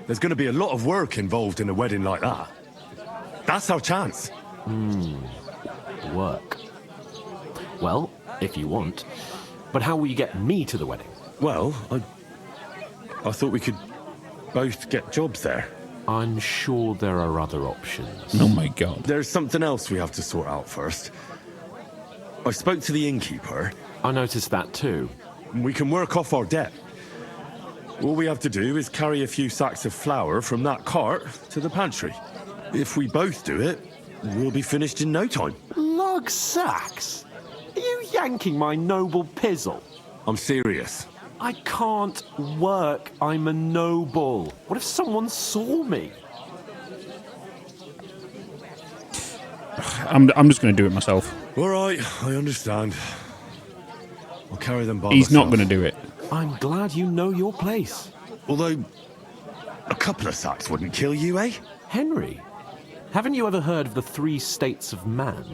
there's going to be a lot of work involved in a wedding like that. That's our chance. Work. Well, if you want. But how will you get me to the wedding? Well, I thought we could both get jobs there. I'm sure there are other options. Oh my god. There's something else we have to sort out first. I spoke to the innkeeper. I noticed that too. We can work off our debt. All we have to do is carry a few sacks of flour from that cart to the pantry. If we both do it, we'll be finished in no time. Log sacks? Are you yanking my noble pizzle? I'm serious. I can't work. I'm a noble. What if someone saw me? I'm just going to do it myself. All right, I understand. I'll carry them by He's myself. not going to do it. I'm glad you know your place. Although, a couple of sacks wouldn't kill you, eh? Henry, haven't you ever heard of the 3 states of man?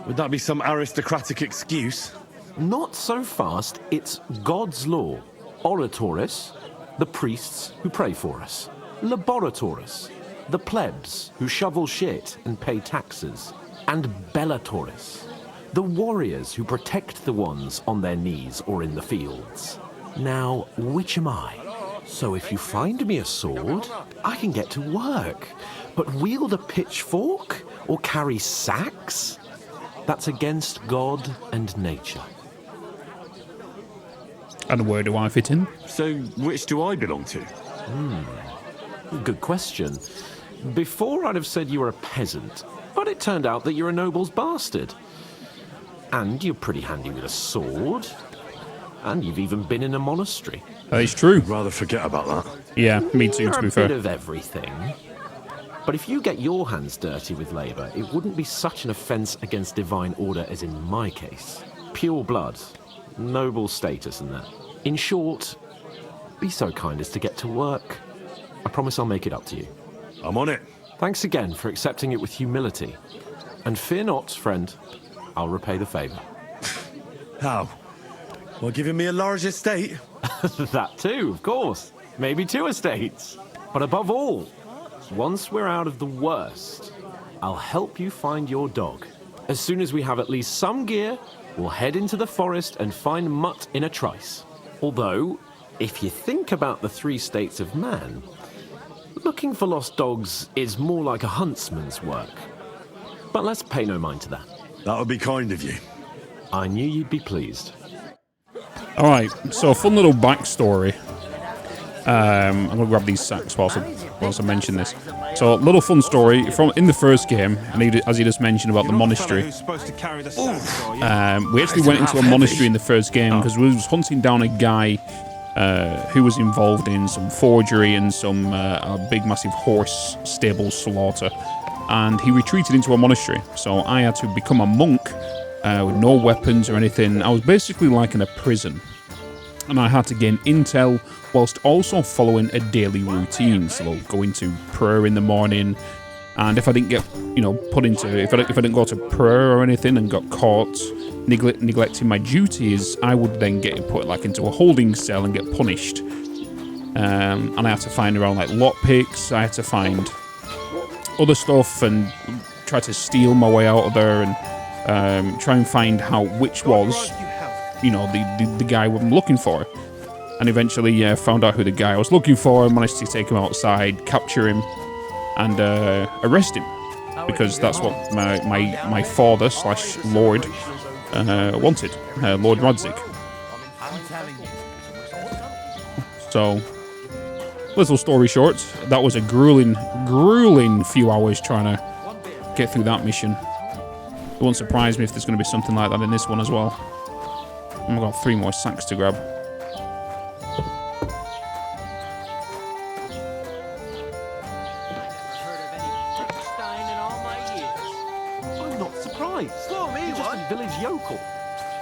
Would that be some aristocratic excuse? Not so fast. It's God's law. Oratoris, the priests who pray for us. Laboratoris, the plebs who shovel shit and pay taxes. And Bellatoris, the warriors who protect the ones on their knees or in the fields. Now, which am I? So if you find me a sword, I can get to work. But wield a pitchfork or carry sacks? That's against God and nature. And where do I fit in? So, which do I belong to? Good question. Before I'd have said you were a peasant, but it turned out that you're a noble's bastard. And you're pretty handy with a sword. And you've even been in a monastery. That is true. I'd rather forget about that. Yeah, me too, You're to be a fair. bit of everything. But if you get your hands dirty with labour, it wouldn't be such an offence against divine order as in my case. Pure blood, noble status and that. In short, be so kind as to get to work. I promise I'll make it up to you. I'm on it. Thanks again for accepting it with humility. And fear not, friend, I'll repay the favour. How? Well, giving me a large estate? That too, of course. Maybe 2 estates. But above all, once we're out of the worst, I'll help you find your dog. As soon as we have at least some gear, we'll head into the forest and find Mutt in a trice. Although, if you think about the 3 states of man, looking for lost dogs is more like a huntsman's work. But let's pay no mind to that. That would be kind of you. I knew you'd be pleased. Alright, so a fun little backstory. I'm going to grab these sacks whilst I mention this. So, little fun story from in the first game, and as he just mentioned about the monastery. We actually went into a monastery in the first game because we was hunting down a guy who was involved in some forgery and some a big massive horse stable slaughter, and he retreated into a monastery. So I had to become a monk with no weapons or anything. I was basically like in a prison, and I had to gain intel whilst also following a daily routine. So going to prayer in the morning, and if I didn't get, put into, if I didn't go to prayer or anything and got caught neglecting my duties, I would then get put into a holding cell and get punished. And I had to find around lockpicks. I had to find other stuff and try to steal my way out of there and try and find which was, the guy I'm looking for. And eventually found out who the guy I was looking for, managed to take him outside, capture him, and arrest him. Because that's what my father / Lord wanted, Lord Radzik. So, little story short, that was a grueling few hours trying to get through that mission. It won't surprise me if there's going to be something like that in this one as well. I've got 3 more sacks to grab.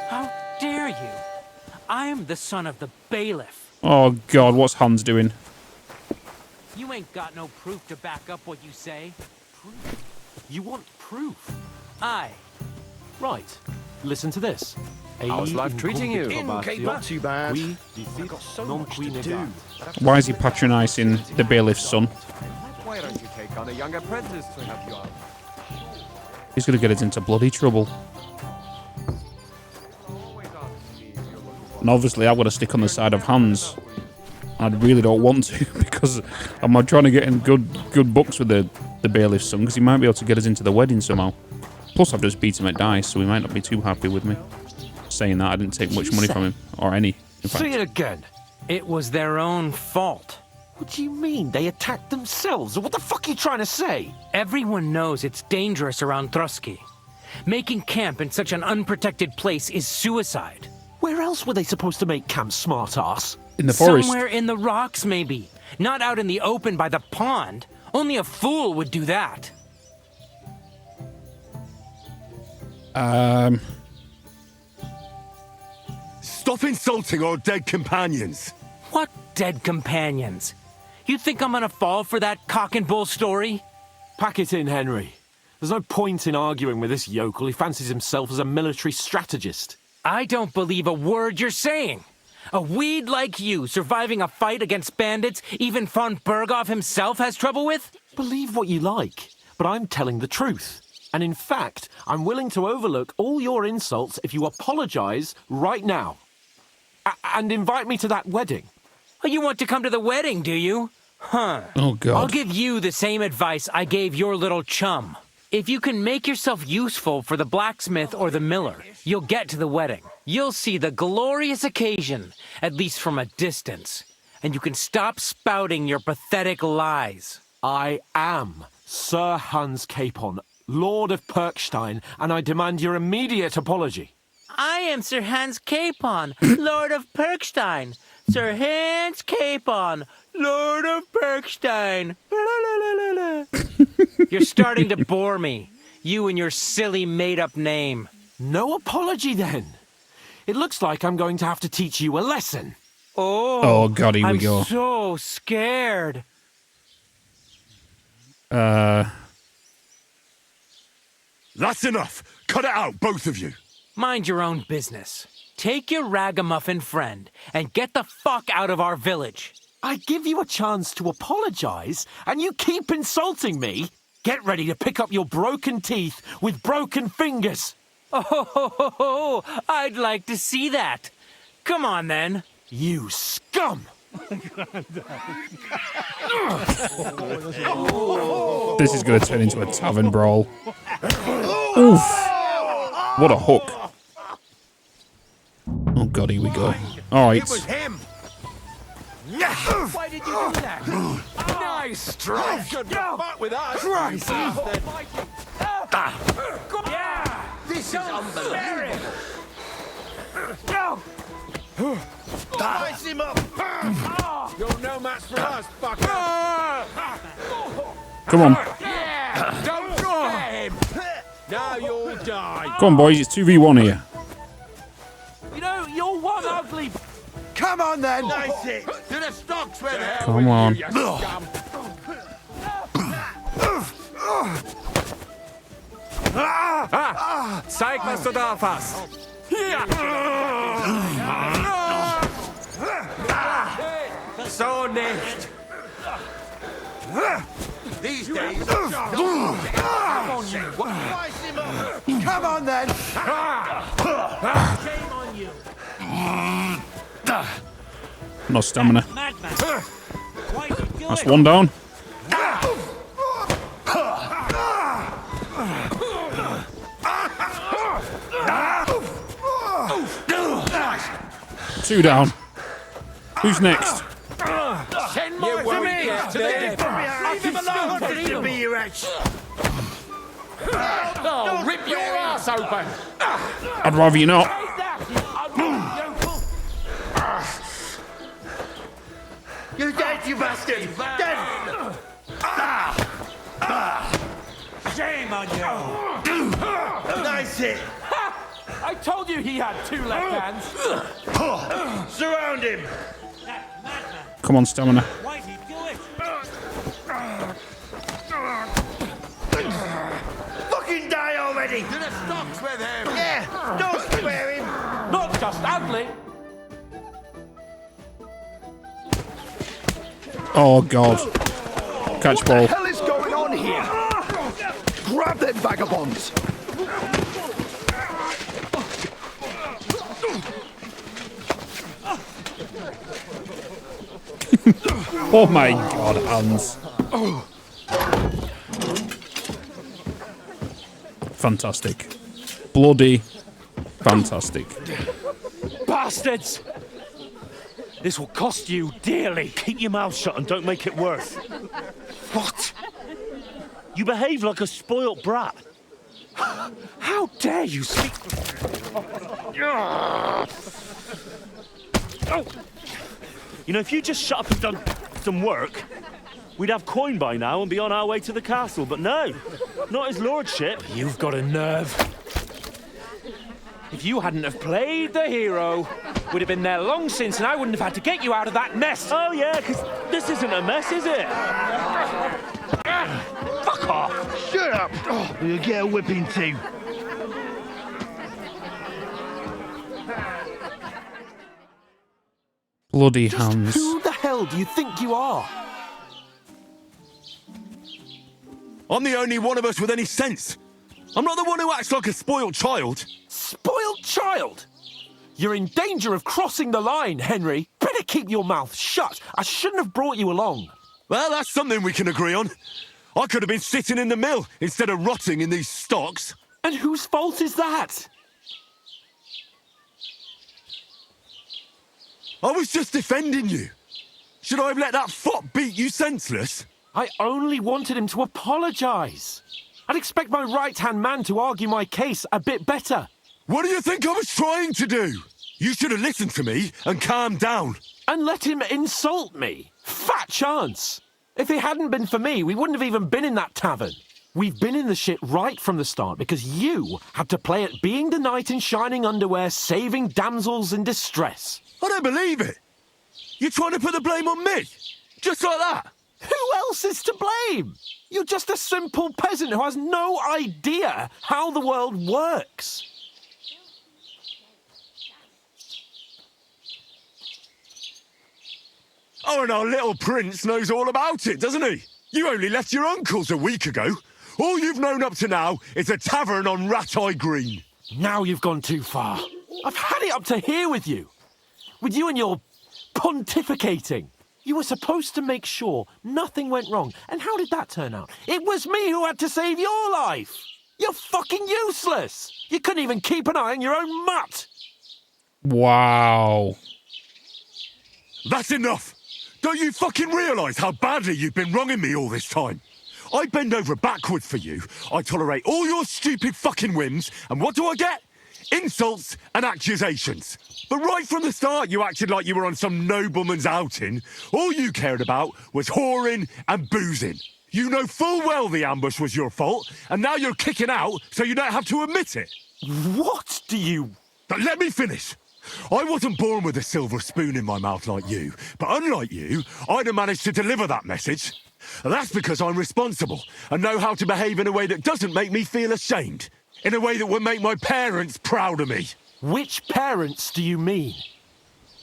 How dare you? I am the son of the bailiff. Oh God, what's Hans doing? You ain't got no proof to back up what you say. Proof? You want proof? Aye. Right. Listen to this. How's life treating you? Not too bad. I've got so much to do. Why is he patronising the bailiff's son? Why don't you take on a young apprentice to help you out? He's going to get us into bloody trouble. And obviously I've got to stick on the side of Hans. I really don't want to because I'm trying to get in good books with the bailiff's son because he might be able to get us into the wedding somehow. Plus I've just beat him at dice, so he might not be too happy with me. Saying that, I didn't take much money from him. Or any, in fact. Say it again. It was their own fault. What do you mean? They attacked themselves? What the fuck are you trying to say? Everyone knows it's dangerous around Trosky. Making camp in such an unprotected place is suicide. Where else were they supposed to make camp, smartass? In the forest. Somewhere in the rocks, maybe. Not out in the open by the pond. Only a fool would do that. Stop insulting our dead companions. What dead companions? You think I'm gonna fall for that cock and bull story? Pack it in, Henry. There's no point in arguing with this yokel. He fancies himself as a military strategist. I don't believe a word you're saying. A weed like you surviving a fight against bandits even von Berghoff himself has trouble with? Believe what you like, but I'm telling the truth. And in fact, I'm willing to overlook all your insults if you apologize right now. And invite me to that wedding. Oh, you want to come to the wedding, do you? Huh. Oh, God. I'll give you the same advice I gave your little chum. If you can make yourself useful for the blacksmith or the miller, you'll get to the wedding. You'll see the glorious occasion, at least from a distance. And you can stop spouting your pathetic lies. I am Sir Hans Capon, Lord of Perkstein, and I demand your immediate apology. I am Sir Hans Capon, Lord of Perkstein. Sir Hans Capon, Lord of Perkstein. You're starting to bore me. You and your silly made-up name. No apology, then. It looks like I'm going to have to teach you a lesson. Oh, God, here we go. I'm so scared. That's enough. Cut it out, both of you. Mind your own business. Take your ragamuffin friend and get the fuck out of our village. I give you a chance to apologize, and you keep insulting me. Get ready to pick up your broken teeth with broken fingers. Oh, I'd like to see that. Come on, then. You scum! This is going to turn into a tavern brawl. Oof. What a hook. Oh, God, here we go. All right. It was him. Why did you do that? Nice strike. Good fuck with us. Christ. This is unbelievable. No. Slice him up. You're no match for us, fucker. Come on. Don't scare him. Now you'll die. Come on, boys. It's 2v1 here. You know, you're one ugly... Come on, then. Nice it. To the stocks where the hell Come on. you scum. Zeig, was du drauf hast. So nicht. These days. Come on, you. Come on, then. Shame on you. No stamina. Madman. Why did you do That's it? one down. Two down. Who's next? Send more to me. Leave him alone. To be your ex. Oh, rip your ass open. I'd rather you not. You're dead, you bastard. Dead. Shame on you. Nice hit. I told you he had two left hands. Surround him. Come on, stamina. Why did you do it? Fucking die already. To the stocks with him. Yeah. Don't spare him. Not just ugly. Oh, God. Catch ball. What the hell is going on here? Grab them vagabonds. Oh, my God, Hans. Fantastic. Bloody fantastic. Bastards! This will cost you dearly. Keep your mouth shut and don't make it worse. What? You behave like a spoilt brat. How dare you speak... Oh! You know, if you just shut up and done some work, we'd have coin by now and be on our way to the castle, but no, not his lordship. You've got a nerve. If you hadn't have played the hero, we'd have been there long since, and I wouldn't have had to get you out of that mess. Oh yeah, because this isn't a mess, is it? Fuck off! Shut up! Oh, you'll get a whipping too. Bloody hands. Who the hell do you think you are? I'm the only one of us with any sense. I'm not the one who acts like a spoiled child. Spoiled child? You're in danger of crossing the line, Henry. Better keep your mouth shut. I shouldn't have brought you along. Well, that's something we can agree on. I could have been sitting in the mill instead of rotting in these stocks. And whose fault is that? I was just defending you. Should I have let that fop beat you senseless? I only wanted him to apologise. I'd expect my right-hand man to argue my case a bit better. What do you think I was trying to do? You should have listened to me and calmed down. And let him insult me. Fat chance. If it hadn't been for me, we wouldn't have even been in that tavern. We've been in the shit right from the start because you had to play at being the knight in shining underwear, saving damsels in distress. I don't believe it. You're trying to put the blame on me? Just like that? Who else is to blame? You're just a simple peasant who has no idea how the world works. Oh, and our little prince knows all about it, doesn't he? You only left your uncle's a week ago. All you've known up to now is a tavern on Rat-Eye Green. Now you've gone too far. I've had it up to here with you. With you and your pontificating. You were supposed to make sure nothing went wrong. And how did that turn out? It was me who had to save your life. You're fucking useless. You couldn't even keep an eye on your own mutt. Wow. That's enough. Don't you fucking realise how badly you've been wronging me all this time? I bend over backwards for you. I tolerate all your stupid fucking whims. And what do I get? Insults and accusations. But right from the start, you acted like you were on some nobleman's outing. All you cared about was whoring and boozing. You know full well the ambush was your fault, and now you're kicking out so you don't have to admit it. What do you... But let me finish. I wasn't born with a silver spoon in my mouth like you, but unlike you, I'd have managed to deliver that message. That's because I'm responsible and know how to behave in a way that doesn't make me feel ashamed. In a way that would make my parents proud of me. Which parents do you mean?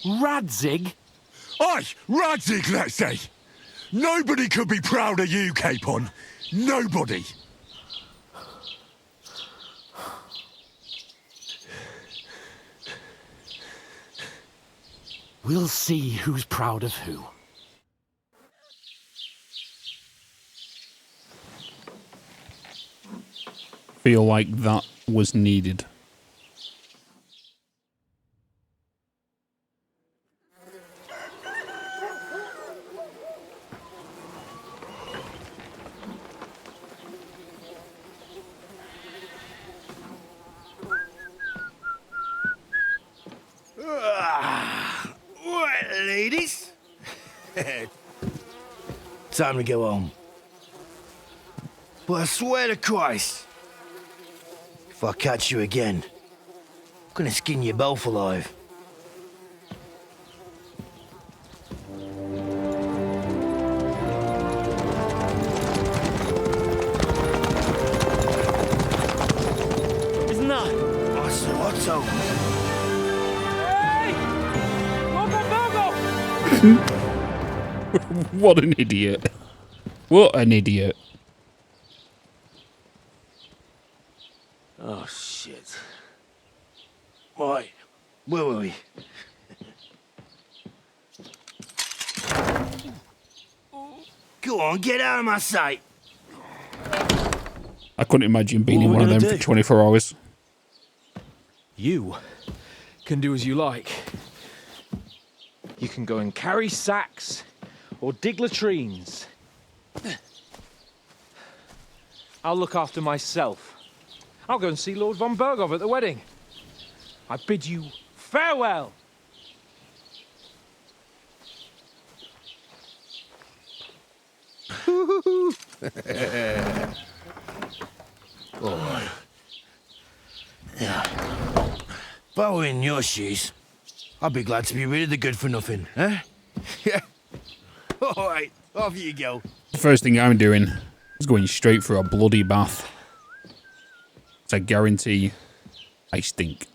Radzig? Aye, Radzig, let's say. Nobody could be proud of you, Capon. Nobody. We'll see who's proud of who. Feel like that was needed. Right, ladies. Time to go home. But I swear to Christ, if I catch you again, I'm gonna skin you both alive. Isn't that? Otto. What an idiot. What an idiot. Oh, shit. Right, where were we? Go on, get out of my sight. I couldn't imagine being What in are we one of them gonna for do? 24 hours. You can do as you like. You can go and carry sacks or dig latrines. I'll look after myself. I'll go and see Lord von Berghoff at the wedding. I bid you farewell. Oh. Yeah. If I were in your shoes, I'd be glad to be rid of the good for nothing, eh? Yeah. All right, off you go. The first thing I'm doing is going straight for a bloody bath. I guarantee I stink.